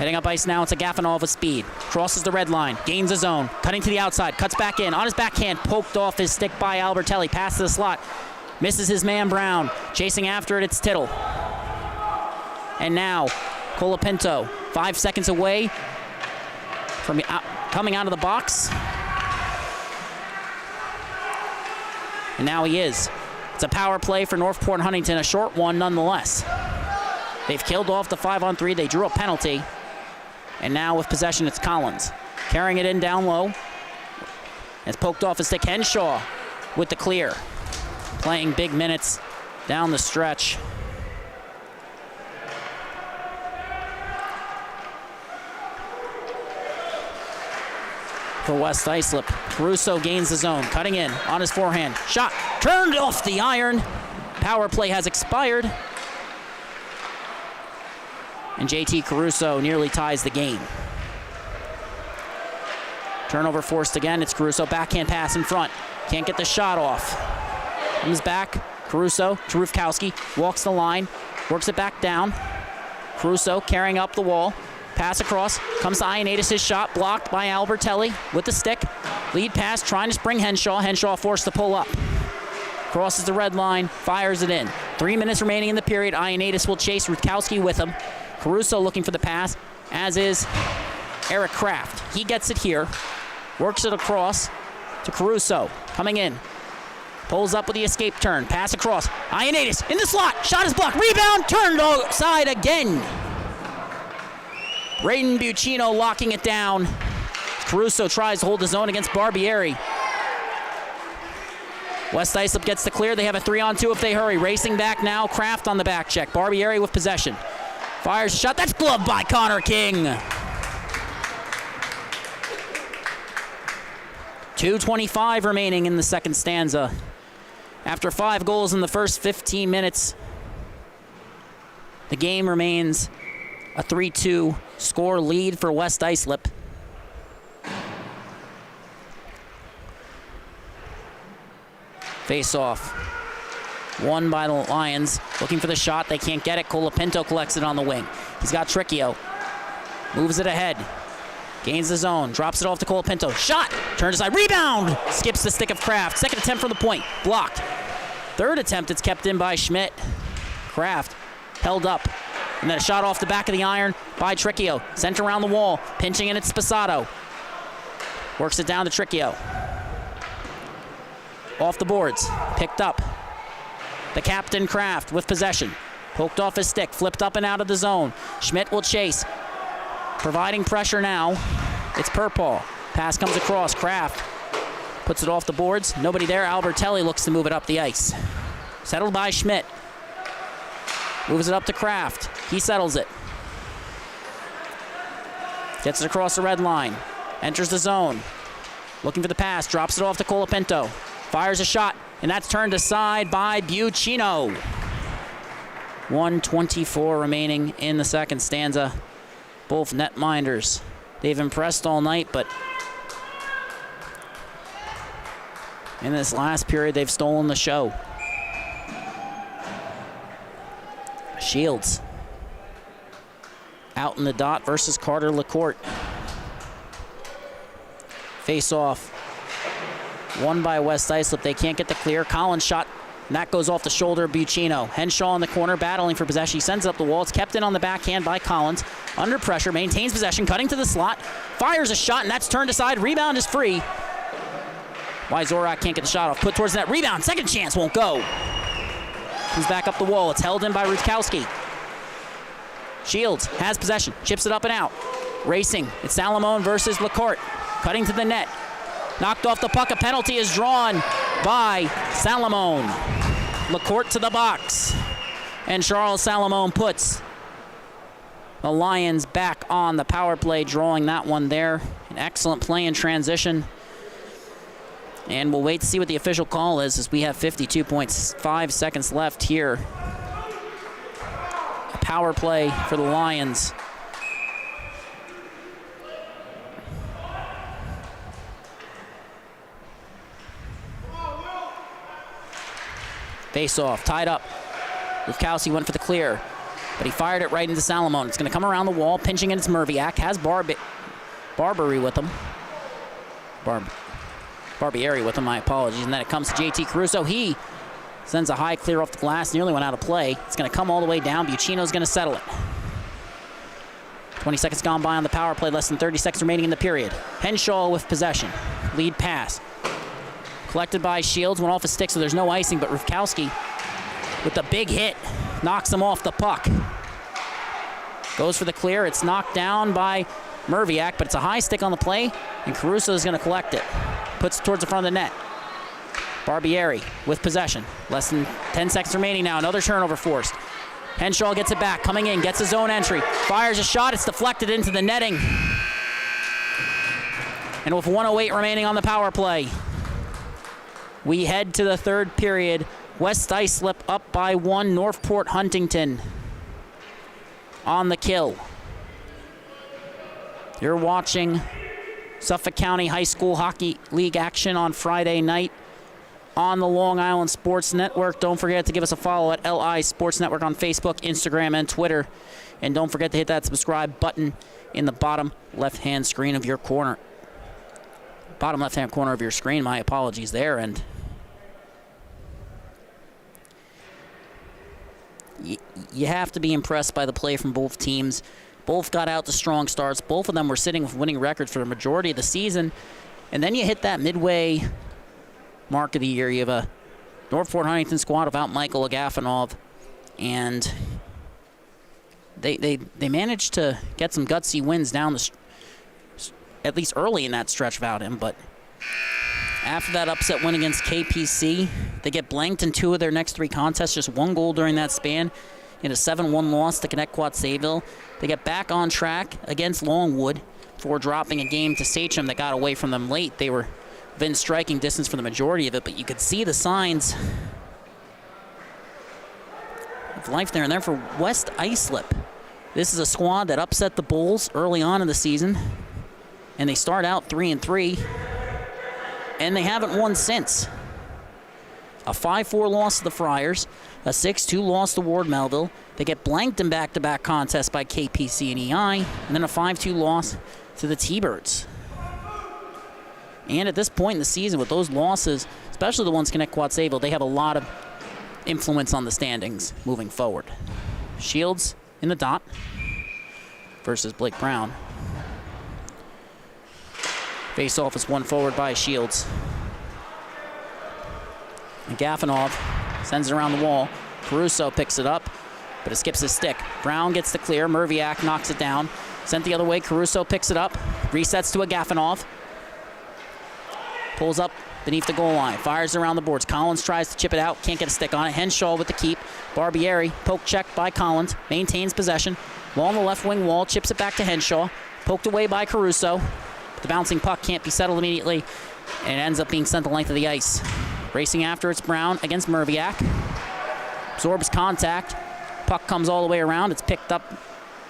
Heading up ice now, it's a Gafanov with speed. Crosses the red line, gains the zone, cutting to the outside, cuts back in. On his backhand, poked off his stick by Albertelli. Pass to the slot, misses his man Brown. Chasing after it, it's Tittle. And now, Colapinto, 5 seconds away from coming out of the box. And now he is. It's a power play for Northport and Huntington, a short one nonetheless. They've killed off the 5-on-3. They drew a penalty. And now with possession, it's Collins. Carrying it in down low. It's poked off his stick. Henshaw with the clear. Playing big minutes down the stretch. For West Islip, Caruso gains the zone. Cutting in on his forehand. Shot turned off the iron. Power play has expired. And JT Caruso nearly ties the game. Turnover forced again. It's Caruso, backhand pass in front. Can't get the shot off. Comes back, Caruso to Rufkowski, walks the line, works it back down. Caruso carrying up the wall. Pass across, comes to Ioannidis, his shot blocked by Albertelli with the stick. Lead pass, trying to spring Henshaw. Henshaw forced to pull up. Crosses the red line, fires it in. 3 minutes remaining in the period. Ioannidis will chase Rufkowski with him. Caruso looking for the pass, as is Eric Kraft. He gets it here, works it across to Caruso. Coming in, pulls up with the escape turn, pass across. Ioannidis in the slot, shot is blocked, rebound, turned outside again. Braden Buccino locking it down. Caruso tries to hold his own against Barbieri. West Islip gets the clear. They have a 3-on-2 if they hurry. Racing back now, Kraft on the back check. Barbieri with possession. Fires a shot, that's gloved by Connor King. 2:25 remaining in the second stanza. After 5 goals in the first 15 minutes, the game remains a 3-2 score lead for West Islip. Face off. Won by the Lions. Looking for the shot. They can't get it. Colapinto collects it on the wing. He's got Tricchio. Moves it ahead. Gains the zone. Drops it off to Colapinto. Shot. Turns aside. Rebound. Skips the stick of Kraft. Second attempt from the point. Blocked. Third attempt. It's kept in by Schmidt. Kraft held up. And then a shot off the back of the iron by Tricchio. Sent around the wall. Pinching in, it's Sposato. Works it down to Tricchio. Off the boards. Picked up. The captain, Kraft, with possession. Poked off his stick, flipped up and out of the zone. Schmidt will chase. Providing pressure now. It's Purpaw. Pass comes across. Kraft puts it off the boards. Nobody there. Albertelli looks to move it up the ice. Settled by Schmidt. Moves it up to Kraft. He settles it. Gets it across the red line. Enters the zone. Looking for the pass. Drops it off to Colapinto. Fires a shot. And that's turned aside by Buccino. 1:24 remaining in the second stanza. Both netminders. They've impressed all night, but in this last period, they've stolen the show. Shields out in the dot versus Carter LaCourte. Face off. Won by West Islip. They can't get the clear. Collins shot, and that goes off the shoulder of Buccino. Henshaw in the corner, battling for possession. He sends it up the wall. It's kept in on the backhand by Collins. Under pressure, maintains possession, cutting to the slot. Fires a shot, and that's turned aside. Rebound is free. Why Zorak can't get the shot off. Put towards that rebound. Second chance won't go. Comes back up the wall. It's held in by Rufkowski. Shields has possession. Chips it up and out. Racing. It's Salamone versus LaCourte. Cutting to the net. Knocked off the puck. A penalty is drawn by Salamone. LaCourte to the box. And Charles Salamone puts the Lions back on the power play, drawing that one there. An excellent play in transition. And we'll wait to see what the official call is as we have 52.5 seconds left here. A power play for the Lions. Face off, tied up. Rufkowski went for the clear. but he fired it right into Salamone. It's going to come around the wall, pinching against Merviak. Has Barbary with him. Barbieri with him, my apologies. And then it comes to JT Caruso. He sends a high clear off the glass, nearly went out of play. It's going to come all the way down. Buccino's going to settle it. 20 seconds gone by on the power play, less than 30 seconds remaining in the period. Henshaw with possession. Lead pass. Collected by Shields, went off his stick, so there's no icing, but Rufkowski with the big hit knocks him off the puck. Goes for the clear. It's knocked down by Merviak, but it's a high stick on the play, and Caruso is going to collect it. Puts it towards the front of the net. Barbieri with possession. Less than 10 seconds remaining now. Another turnover forced. Henshaw gets it back, coming in, gets his own entry. Fires a shot, it's deflected into the netting. And with 1:08 remaining on the power play, we head to the third period. West Islip up by 1, Northport Huntington on the kill. You're watching Suffolk County High School Hockey League action on Friday night on the Long Island Sports Network. Don't forget to give us a follow at LI Sports Network on Facebook, Instagram, and Twitter. And don't forget to hit that subscribe button in the bottom left-hand screen of your corner. Bottom left-hand corner of your screen, my apologies there. And you have to be impressed by the play from both teams. Both got out to strong starts. Both of them were sitting with winning records for the majority of the season. And then you hit that midway mark of the year. You have a Northport Huntington squad without Michael Agafonov. And they managed to get some gutsy wins down at least early in that stretch without him. But after that upset win against KPC, they get blanked in 2 of their next 3 contests, just 1 goal during that span, in a 7-1 loss to Connecticut Sayville. They get back on track against Longwood before dropping a game to Sachem that got away from them late. They were within striking distance for the majority of it, but you could see the signs of life there. And then for West Islip, this is a squad that upset the Bulls early on in the season, and they start out 3-3, and they haven't won since. A 5-4 loss to the Friars, a 6-2 loss to Ward Melville. They get blanked in back-to-back contests by KPC and EI, and then a 5-2 loss to the T-Birds. And at this point in the season, with those losses, especially the ones Connecticut Sayville, they have a lot of influence on the standings moving forward. Shields in the dot versus Blake Brown. Face-off is won forward by Shields. And Gafanov sends it around the wall. Caruso picks it up, but it skips his stick. Brown gets the clear. Merviak knocks it down. Sent the other way. Caruso picks it up. Resets to a Gafanov. Pulls up beneath the goal line. Fires around the boards. Collins tries to chip it out. Can't get a stick on it. Henshaw with the keep. Barbieri, poke check by Collins. Maintains possession. Along the left wing wall. Chips it back to Henshaw. Poked away by Caruso. The bouncing puck can't be settled immediately, and it ends up being sent the length of the ice. Racing after it's Brown against Merviak. Absorbs contact. Puck comes all the way around. It's picked up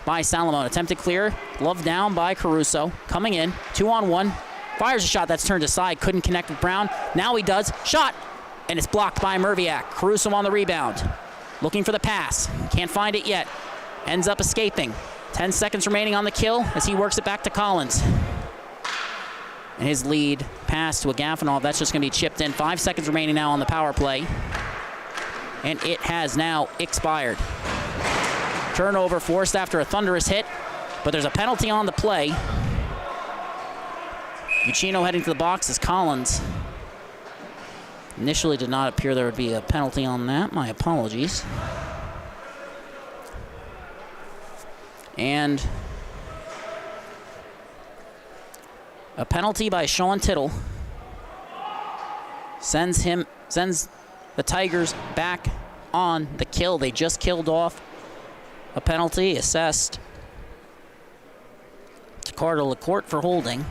by Salamone. Attempted clear. Glove down by Caruso. Coming in. 2-on-1. Fires a shot that's turned aside. Couldn't connect with Brown. Now he does. Shot! And it's blocked by Merviak. Caruso on the rebound. Looking for the pass. Can't find it yet. Ends up escaping. 10 seconds remaining on the kill as he works it back to Collins. And his lead pass to Agafonov, that's just going to be chipped in. 5 seconds remaining now on the power play. And it has now expired. Turnover forced after a thunderous hit, but there's a penalty on the play. Buccino heading to the box as Collins. Initially did not appear there would be a penalty on that. My apologies. And a penalty by Sean Tittle sends the Tigers back on the kill. They just killed off a penalty assessed to Carter LaCourte for holding.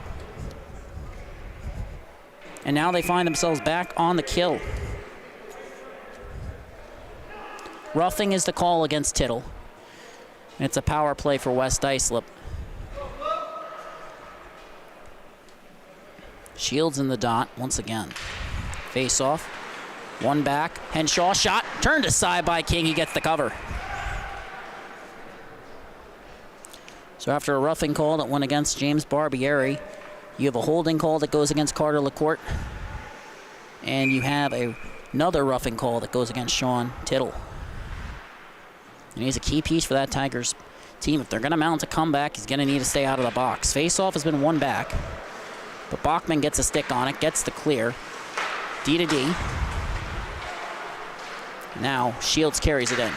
And now they find themselves back on the kill. Roughing is the call against Tittle. And it's a power play for West Islip. Shields in the dot once again. Face off. One back. Henshaw shot. Turned aside by King. He gets the cover. So after a roughing call that went against James Barbieri, you have a holding call that goes against Carter LaCourte, and you have another roughing call that goes against Sean Tittle. And he's a key piece for that Tigers team. If they're going to mount a comeback, he's going to need to stay out of the box. Face-off has been won back, but Bachman gets a stick on it, gets the clear. D to D. Now Shields carries it in.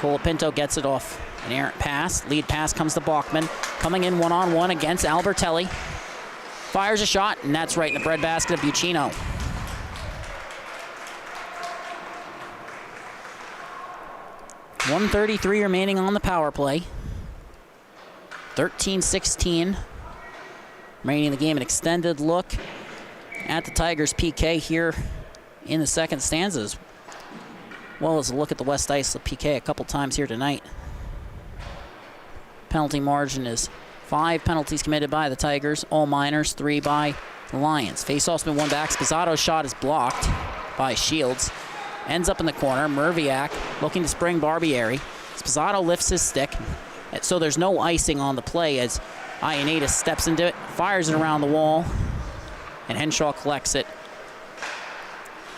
Colapinto gets it off an errant pass. Lead pass comes to Bachman. Coming in one-on-one against Albertelli. Fires a shot, and that's right in the breadbasket of Buccino. .133 remaining on the power play. 13-16 remaining in the game. An extended look at the Tigers' PK here in the second stanza, as well as a look at the West Islip PK a couple times here tonight. Penalty margin is 5 penalties committed by the Tigers, all minors, 3 by the Lions. Face-off's been won back. Sposado's shot is blocked by Shields. Ends up in the corner. Merviak looking to spring Barbieri. Sposado lifts his stick, so there's no icing on the play as Ioannidis steps into it, fires it around the wall, and Henshaw collects it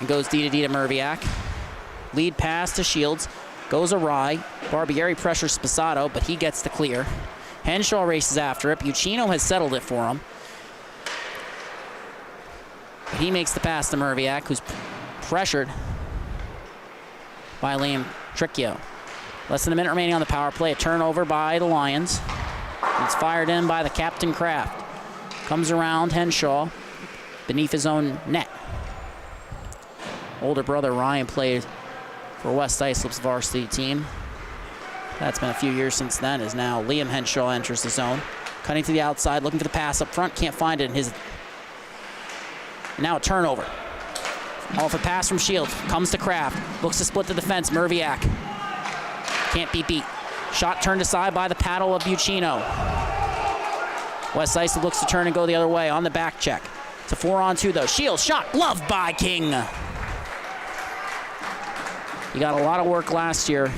and goes D to Merviak. Lead pass to Shields, goes awry. Barbieri pressures Sposado, but he gets the clear. Henshaw races after it. Buccino has settled it for him. He makes the pass to Merviak, who's pressured by Liam Tricchio. Less than a minute remaining on the power play. A turnover by the Lions. It's fired in by the Captain Kraft. Comes around Henshaw beneath his own net. Older brother Ryan played for West Islip's varsity team. That's been a few years since then, as now Liam Henshaw enters the zone. Cutting to the outside, looking for the pass up front, can't find it in his... Now a turnover. Off a pass from Shields, comes to Kraft, looks to split the defense, Merviak. Can't be beat. Shot turned aside by the paddle of Buccino. West Islip looks to turn and go the other way on the back check. It's a 4-on-2 though. Shields shot, loved by King. He got a lot of work last year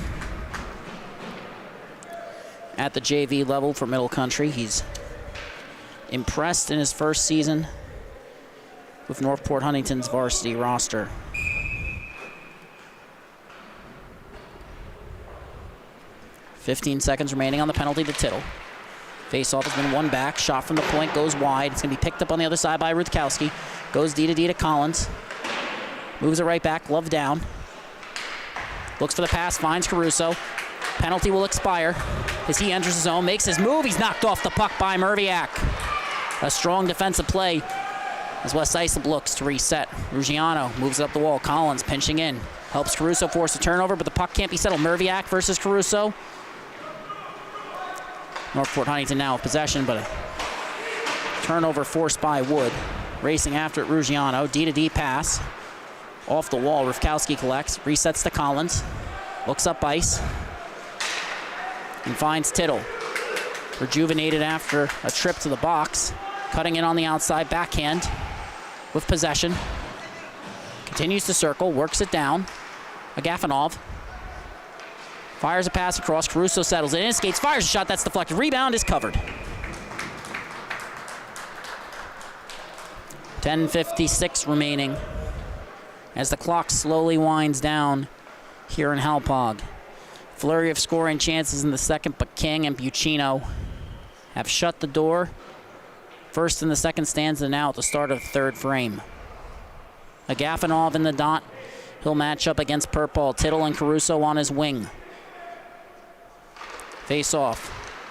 at the JV level for Middle Country. He's impressed in his first season with Northport Huntington's varsity roster. .15 seconds remaining on the penalty to Tittle. Face-off has been won back. Shot from the point goes wide. It's going to be picked up on the other side by Rutkowski. Goes D to Collins. Moves it right back, glove down. Looks for the pass, finds Caruso. Penalty will expire as he enters the zone, makes his move. He's knocked off the puck by Merviak. A strong defensive play as West Islip looks to reset. Ruggiano moves up the wall. Collins pinching in. Helps Caruso force a turnover, but the puck can't be settled. Merviak versus Caruso. Northport Huntington now with possession, but a turnover forced by Wood. Racing after it, Ruggiano. D to D pass. Off the wall, Rufkowski collects. Resets to Collins. Looks up ice. And finds Tittle. Rejuvenated after a trip to the box. Cutting in on the outside, backhand with possession. Continues to circle, works it down. Agafonov fires a pass across. Caruso settles it in, skates, fires a shot that's deflected. Rebound is covered. 10:56 remaining as the clock slowly winds down here in Hauppauge. Flurry of scoring chances in the second, but King and Buccino have shut the door. First in the second stanza now at the start of the third frame. Agafonov in the dot. He'll match up against Purple. Tittle and Caruso on his wing. Face off.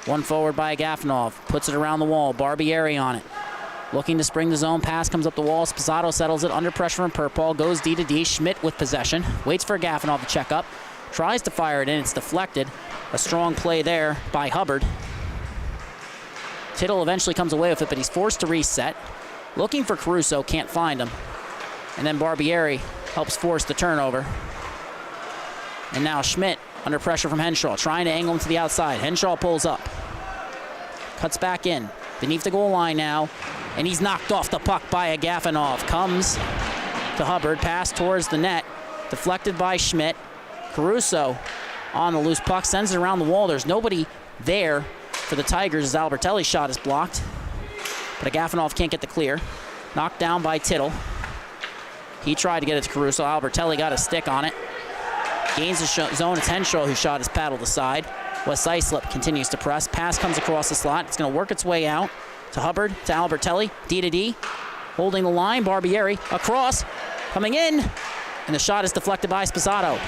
One forward by Agafonov. Puts it around the wall. Barbieri on it. Looking to spring the zone. Pass comes up the wall. Sposato settles it under pressure from Purple. Goes D to D. Schmidt with possession. Waits for Agafonov to check up. Tries to fire it in. It's deflected. A strong play there by Hubbard. Tittle eventually comes away with it, but he's forced to reset. Looking for Caruso. Can't find him. And then Barbieri helps force the turnover. And now Schmidt under pressure from Henshaw, trying to angle him to the outside. Henshaw pulls up. Cuts back in. Beneath the goal line now. And he's knocked off the puck by Agafonov. Comes to Hubbard. Pass towards the net. Deflected by Schmidt. Caruso on the loose puck, sends it around the wall. There's nobody there for the Tigers as Albertelli's shot is blocked. But Agafonov can't get the clear. Knocked down by Tittle. He tried to get it to Caruso. Albertelli got a stick on it. Gains the zone. It's Henshaw whose shot is paddled aside. West Islip continues to press. Pass comes across the slot. It's going to work its way out to Hubbard, to Albertelli. D to D. Holding the line. Barbieri across. Coming in. And the shot is deflected by Sposato.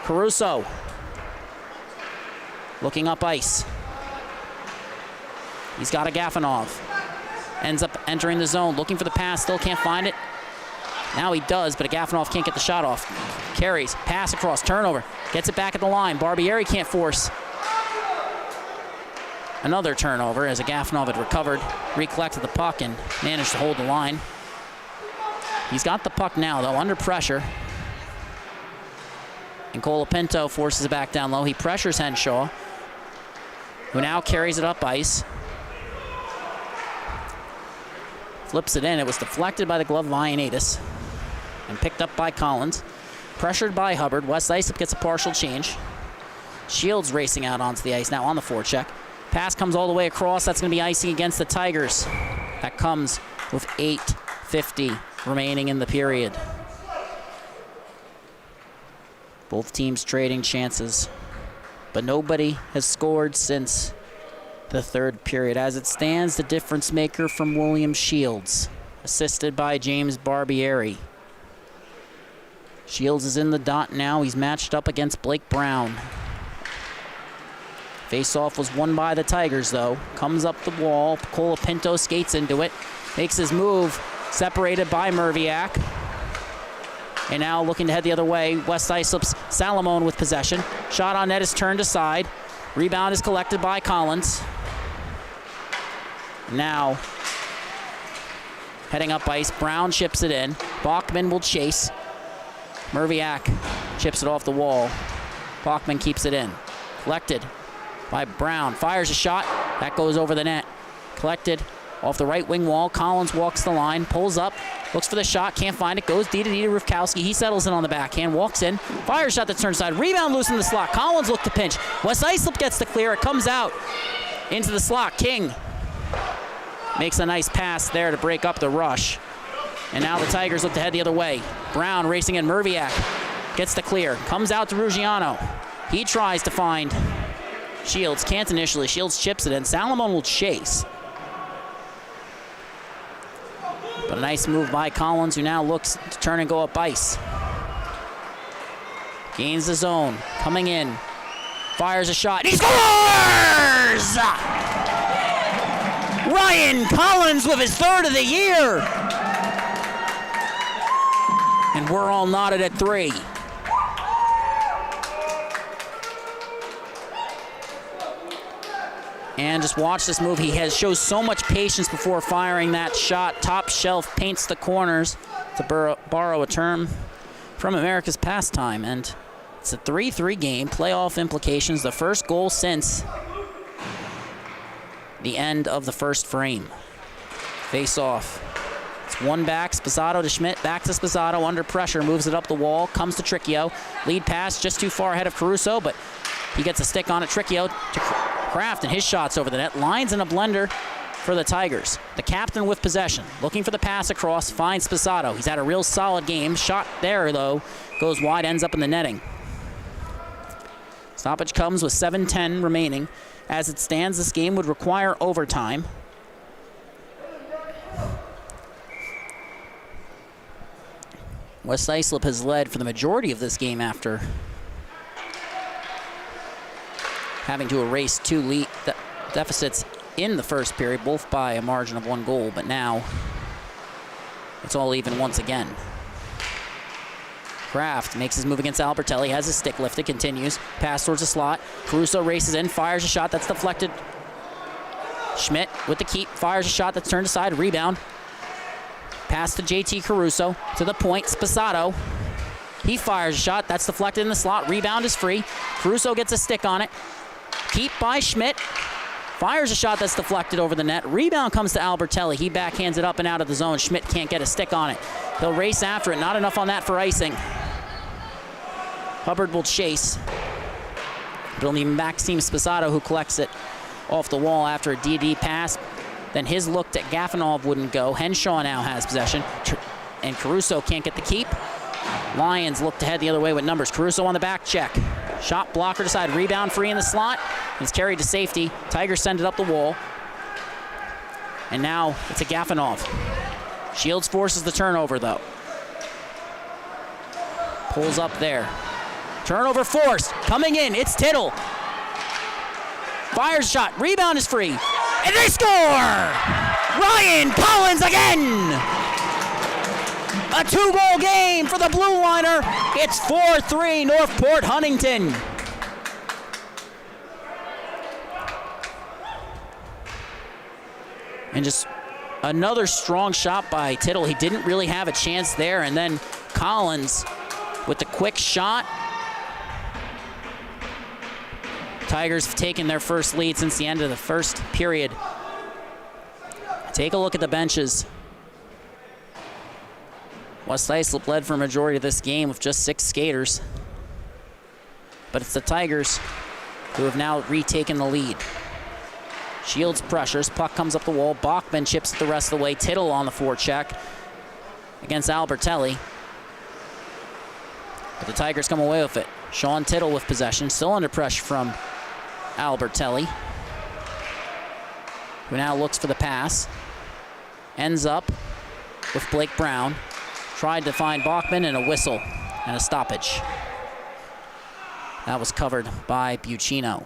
Caruso. Looking up ice. He's got Agafonov. Ends up entering the zone. Looking for the pass. Still can't find it. Now he does, but Agafonov can't get the shot off. Carries, pass across, turnover. Gets it back at the line. Barbieri can't force another turnover as Agafonov had recovered, recollected the puck, and managed to hold the line. He's got the puck now, though, under pressure. And Colapinto forces it back down low. He pressures Henshaw, who now carries it up ice. Flips it in. It was deflected by the glove of Ioannidis and picked up by Collins. Pressured by Hubbard. West Islip gets a partial change. Shields racing out onto the ice now on the forecheck. Pass comes all the way across. That's going to be icing against the Tigers. That comes with 8:50 remaining in the period. Both teams trading chances, but nobody has scored since the third period. As it stands, the difference maker from William Shields, assisted by James Barbieri. Shields is in the dot now. He's matched up against Blake Brown. Face-off was won by the Tigers, though. Comes up the wall. Colapinto skates into it. Makes his move. Separated by Merviak. And now looking to head the other way. West Islip's Salomon with possession. Shot on net is turned aside. Rebound is collected by Collins. Now, heading up ice, Brown chips it in. Bachman will chase. Merviak chips it off the wall. Bachman keeps it in. Collected by Brown. Fires a shot. That goes over the net. Collected off the right wing wall. Collins walks the line, pulls up, looks for the shot, can't find it, goes D to D to Rufkowski. He settles in on the backhand, walks in, fires a shot that turns side. Rebound loose in the slot. Collins looked to pinch. West Islip gets the clear. It comes out into the slot. King makes a nice pass there to break up the rush. And now the Tigers look to head the other way. Brown racing in. Merviak gets the clear. Comes out to Ruggiano. He tries to find Shields. Can't initially. Shields chips it in. Salomon will chase. But a nice move by Collins, who now looks to turn and go up ice. Gains the zone. Coming in. Fires a shot. He scores! Ryan Collins with his third of the year. And we're all knotted at 3. And just watch this move. He shows so much patience before firing that shot. Top shelf, paints the corners, to borrow a term from America's pastime. And it's a 3-3 game. Playoff implications. The first goal since the end of the first frame. Face off. It's one back. Sposato to Schmidt. Back to Sposato. Under pressure. Moves it up the wall. Comes to Tricchio. Lead pass just too far ahead of Caruso, but he gets a stick on it. Tricchio to Kraft, and his shot's over the net. Lines in a blender for the Tigers. The captain with possession. Looking for the pass across. Finds Sposato. He's had a real solid game. Shot there, though. Goes wide. Ends up in the netting. Stoppage comes with 7:10 remaining. As it stands, this game would require overtime. West Islip has led for the majority of this game after having to erase 2 lead deficits in the first period, both by a margin of 1 goal, but now it's all even once again. Kraft makes his move against Albertelli, has his stick lifted, continues, pass towards the slot. Caruso races in, fires a shot that's deflected. Schmidt with the keep, fires a shot that's turned aside, rebound. Pass to JT Caruso, to the point, Sposato. He fires a shot, that's deflected in the slot, rebound is free. Caruso gets a stick on it. Keep by Schmidt. Fires a shot that's deflected over the net. Rebound comes to Albertelli. He backhands it up and out of the zone. Schmidt can't get a stick on it. He'll race after it. Not enough on that for icing. Hubbard will chase. Building back seam Sposato, who collects it off the wall after a DD pass. Then his look at Gafanov wouldn't go. Henshaw now has possession, and Caruso can't get the keep. Lions look to head the other way with numbers. Caruso on the back check. Shot blocker to side, rebound free in the slot. It's carried to safety. Tigers send it up the wall. And now it's a Gafanov. Shields forces the turnover though. Pulls up there. Turnover forced. Coming in, it's Tittle. Fires shot, rebound is free. And they score! Ryan Collins again! A 2-goal game for the Blue Liner. It's 4-3 Northport Huntington. And just another strong shot by Tittle. He didn't really have a chance there. And then Collins with the quick shot. Tigers have taken their first lead since the end of the first period. Take a look at the benches. West Islip led for a majority of this game with just 6 skaters. But it's the Tigers who have now retaken the lead. Shields pressures, puck comes up the wall. Bachman chips it the rest of the way. Tittle on the forecheck against Albertelli. But the Tigers come away with it. Sean Tittle with possession, still under pressure from Albertelli, who now looks for the pass. Ends up with Blake Brown. Tried to find Bachman, and a whistle and a stoppage. That was covered by Buccino.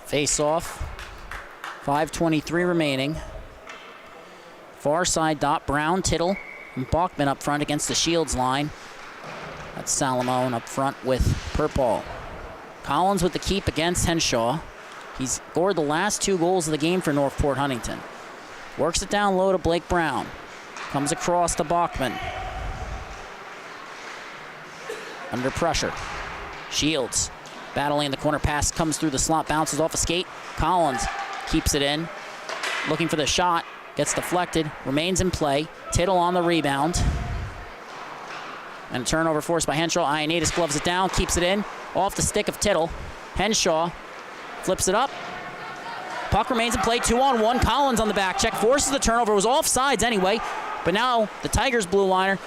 Face off. 5:23 remaining. Far side dot, Brown, Tittle, and Bachman up front against the Shields line. That's Salamone up front with Purple. Collins with the keep against Henshaw. He's scored the last 2 goals of the game for Northport Huntington. Works it down low to Blake Brown. Comes across to Bachman. Under pressure. Shields battling in the corner. Pass comes through the slot, bounces off a skate. Collins keeps it in. Looking for the shot. Gets deflected. Remains in play. Tittle on the rebound. And a turnover forced by Henshaw. Ioannidis gloves it down, keeps it in. Off the stick of Tittle. Henshaw flips it up. Puck remains in play, 2-on-1. Collins on the back check, forces the turnover. It was offsides anyway. But now the Tigers blue liner.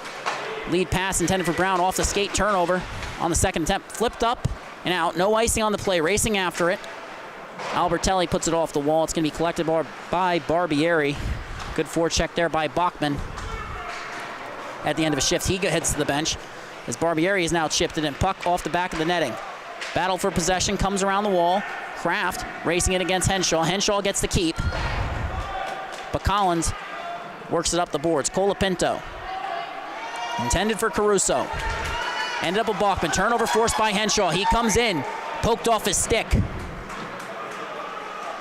Lead pass intended for Brown, off the skate, turnover on the second attempt. Flipped up and out. No icing on the play, racing after it. Albertelli puts it off the wall. It's going to be collected by Barbieri. Good forecheck there by Bachman. At the end of a shift, he heads to the bench as Barbieri is now chipped it in. Puck off the back of the netting. Battle for possession, comes around the wall. Kraft racing it against Henshaw. Henshaw gets the keep, but Collins works it up the boards. Colapinto, intended for Caruso. Ended up with Bachman. Turnover forced by Henshaw. He comes in, poked off his stick.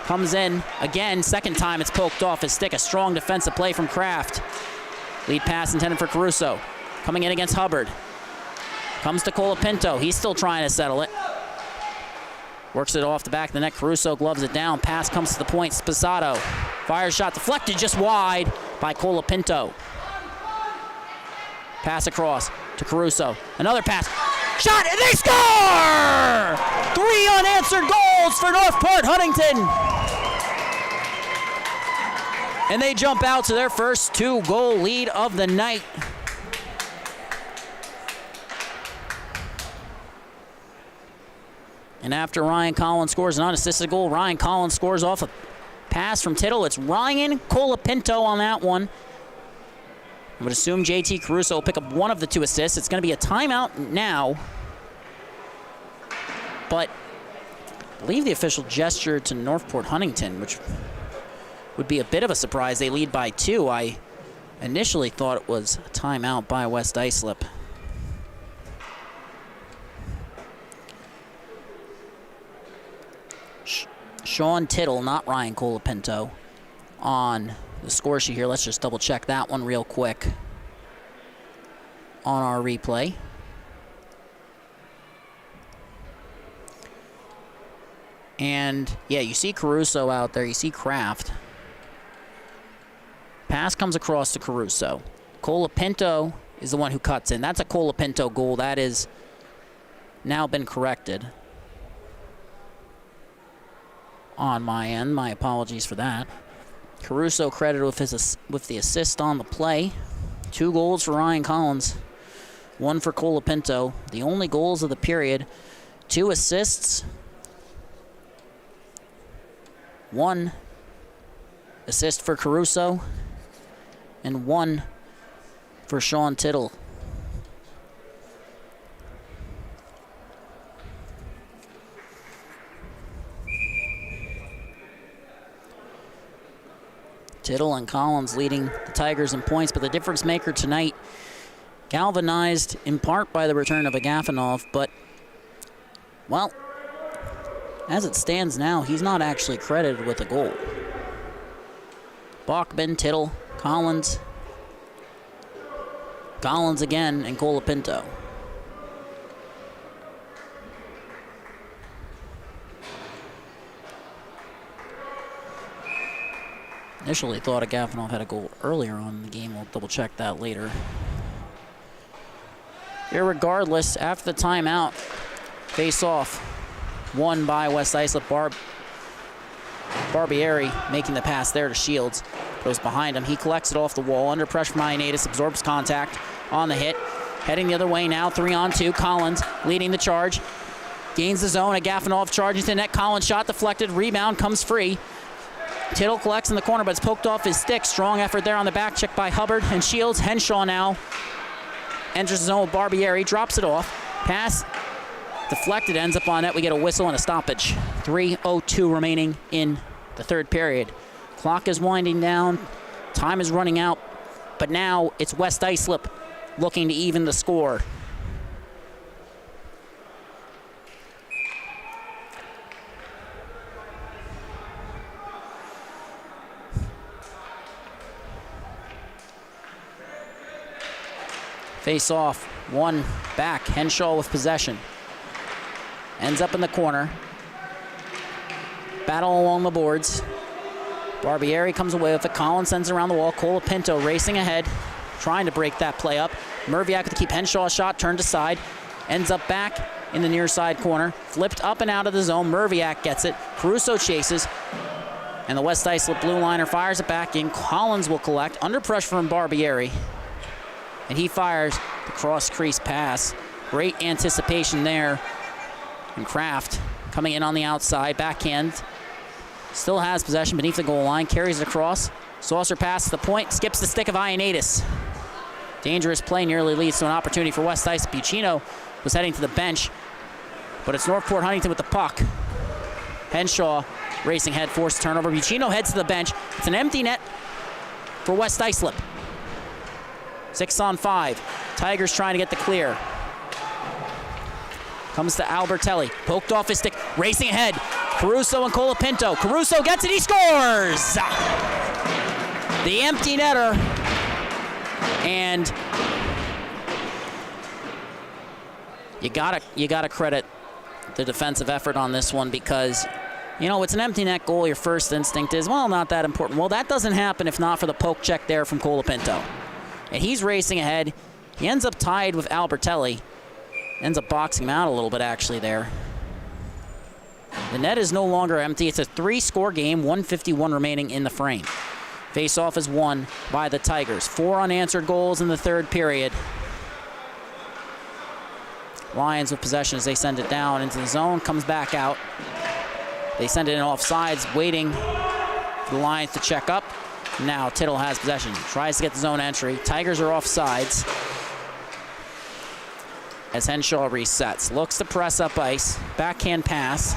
Comes in again, second time it's poked off his stick. A strong defensive play from Kraft. Lead pass intended for Caruso. Coming in against Hubbard. Comes to Colapinto. He's still trying to settle it. Works it off the back of the net. Caruso gloves it down. Pass comes to the point. Sposato. Fires shot deflected just wide by Colapinto. Pass across to Caruso. Another pass. Shot, and they score! 3 unanswered goals for Northport Huntington. And they jump out to their first 2-goal lead of the night. And after Ryan Collins scores an unassisted goal, Ryan Collins scores off a pass from Tittle. It's Ryan Colapinto on that one. I would assume JT Caruso will pick up one of the 2 assists. It's going to be a timeout now. But I believe the official gesture to Northport Huntington, which would be a bit of a surprise. They lead by 2. I initially thought it was a timeout by West Islip. Sean Tittle, not Ryan Colapinto, on the score sheet here. Let's just double check that one real quick on our replay. And yeah, you see Caruso out there, you see Kraft. Pass comes across to Caruso. Colapinto is the one who cuts in. That's a Colapinto goal. That is now been corrected on my end. My apologies for that. Caruso credited with the assist on the play. 2 goals for Ryan Collins, 1 for Colapinto. The only goals of the period. 2 assists. 1 assist for Caruso. And 1 for Sean Tittle. Tittle and Collins leading the Tigers in points, but the difference maker tonight, galvanized in part by the return of Agafonov, but, well, as it stands now, he's not actually credited with a goal. Bachman, Tittle, Collins again, and Colapinto. Initially thought Agafonov had a goal earlier on in the game. We'll double check that later. Irregardless, after the timeout, face off, won by West Islip. Barbieri making the pass there to Shields. Goes behind him. He collects it off the wall. Under pressure from Ioannidis, absorbs contact on the hit. Heading the other way now, 3-on-2. Collins leading the charge. Gains the zone. Agafonov charging to the net. Collins shot deflected. Rebound comes free. Tittle collects in the corner, but it's poked off his stick. Strong effort there on the back check by Hubbard and Shields. Henshaw now enters the zone with Barbieri, drops it off. Pass deflected, ends up on net. We get a whistle and a stoppage. 3:02 remaining in the third period. Clock is winding down. Time is running out. But now it's West Islip looking to even the score. Face off, 1 back. Henshaw with possession. Ends up in the corner. Battle along the boards. Barbieri comes away with it. Collins sends it around the wall. Colapinto racing ahead, trying to break that play up. Merviak to keep Henshaw's shot turned aside. Ends up back in the near side corner. Flipped up and out of the zone. Merviak gets it. Caruso chases. And the West Islip blue liner fires it back in. Collins will collect. Under pressure from Barbieri. And he fires the cross-crease pass. Great anticipation there. And Kraft coming in on the outside. Backhand. Still has possession beneath the goal line. Carries it across. Saucer pass to the point. Skips the stick of Ioannidis. Dangerous play nearly leads to an opportunity for West Islip. Buccino was heading to the bench. But it's Northport Huntington with the puck. Henshaw racing head, forced turnover. Buccino heads to the bench. It's an empty net for West Islip. 6-on-5. Tigers trying to get the clear. Comes to Albertelli. Poked off his stick. Racing ahead. Caruso and Colapinto. Caruso gets it. He scores! The empty netter. And you gotta credit the defensive effort on this one because, you know, it's an empty net goal. Your first instinct is, well, not that important. Well, that doesn't happen if not for the poke check there from Colapinto. And he's racing ahead. He ends up tied with Albertelli. Ends up boxing him out a little bit, actually, there. The net is no longer empty. It's a 3-score game, 1:51 remaining in the frame. Face-off is won by the Tigers. 4 unanswered goals in the third period. Lions with possession as they send it down into the zone. Comes back out. They send it in offsides, waiting for the Lions to check up. Now Tittle has possession. Tries to get the zone entry. Tigers are offsides. As Henshaw resets. Looks to press up ice. Backhand pass.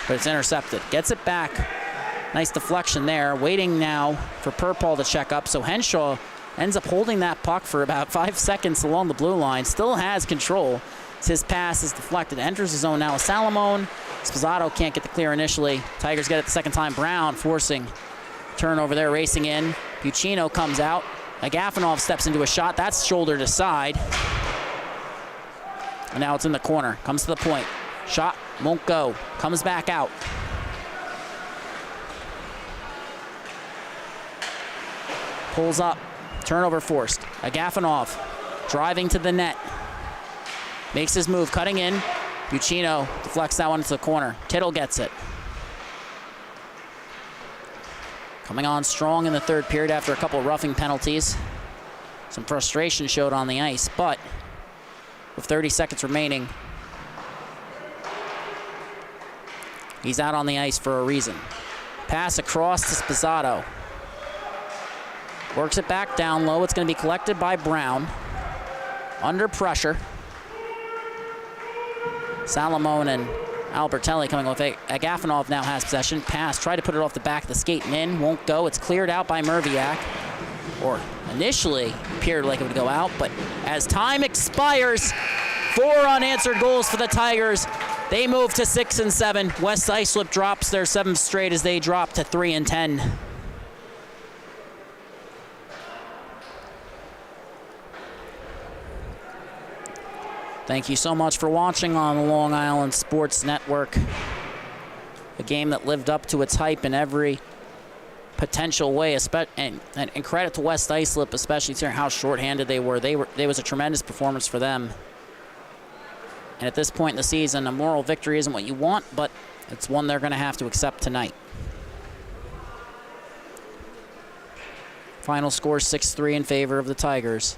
But it's intercepted. Gets it back. Nice deflection there. Waiting now for Purpall to check up. So Henshaw ends up holding that puck for about 5 seconds along the blue line. Still has control. His pass is deflected. Enters the zone now with Salamone. Sposato can't get the clear initially. Tigers get it the second time. Brown forcing turnover there, racing in. Buccino comes out. Agafonov steps into a shot. That's shoulder to side. And now it's in the corner. Comes to the point. Shot won't go. Comes back out. Pulls up. Turnover forced. Agafonov driving to the net. Makes his move, cutting in. Buccino deflects that one into the corner. Tittle gets it. Coming on strong in the third period after a couple of roughing penalties. Some frustration showed on the ice, but with 30 seconds remaining, he's out on the ice for a reason. Pass across to Spizzato. Works it back down low. It's going to be collected by Brown. Under pressure. Salomone and Albertelli coming with it. Agafonov now has possession. Pass, tried to put it off the back of the skate and in. Won't go. It's cleared out by Merviak. Or initially appeared like it would go out, but as time expires, 4 unanswered goals for the Tigers. They move to 6-7. West Islip drops their 7th straight as they drop to 3-10. Thank you so much for watching on the Long Island Sports Network. A game that lived up to its hype in every potential way, and credit to West Islip, especially considering how shorthanded they were. There was a tremendous performance for them. And at this point in the season, a moral victory isn't what you want, but it's one they're going to have to accept tonight. Final score 6-3 in favor of the Tigers.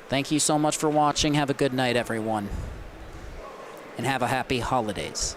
Thank you so much for watching. Have a good night, everyone. And have a happy holidays.